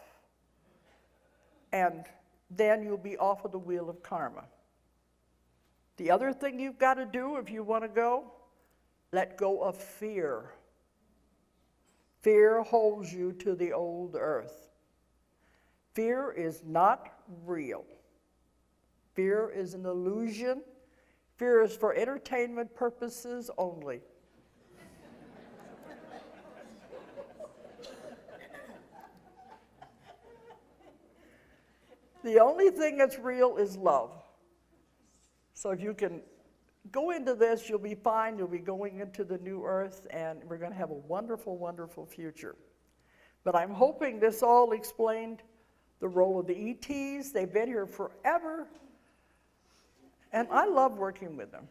and then you'll be off of the wheel of karma. The other thing you've got to do if you want to go, let go of fear. Fear holds you to the old earth. Fear is not real. Fear is an illusion. Fear is for entertainment purposes only. The only thing that's real is love. So if you can go into this, you'll be fine. You'll be going into the new earth, and we're going to have a wonderful, wonderful future. But I'm hoping this all explained the role of the ETs. They've been here forever, and I love working with them.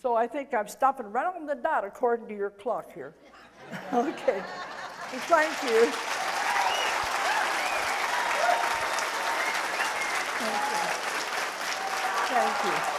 So I think I'm stopping right on the dot according to your clock here. Okay. Well, thank you. Thank you. Thank you.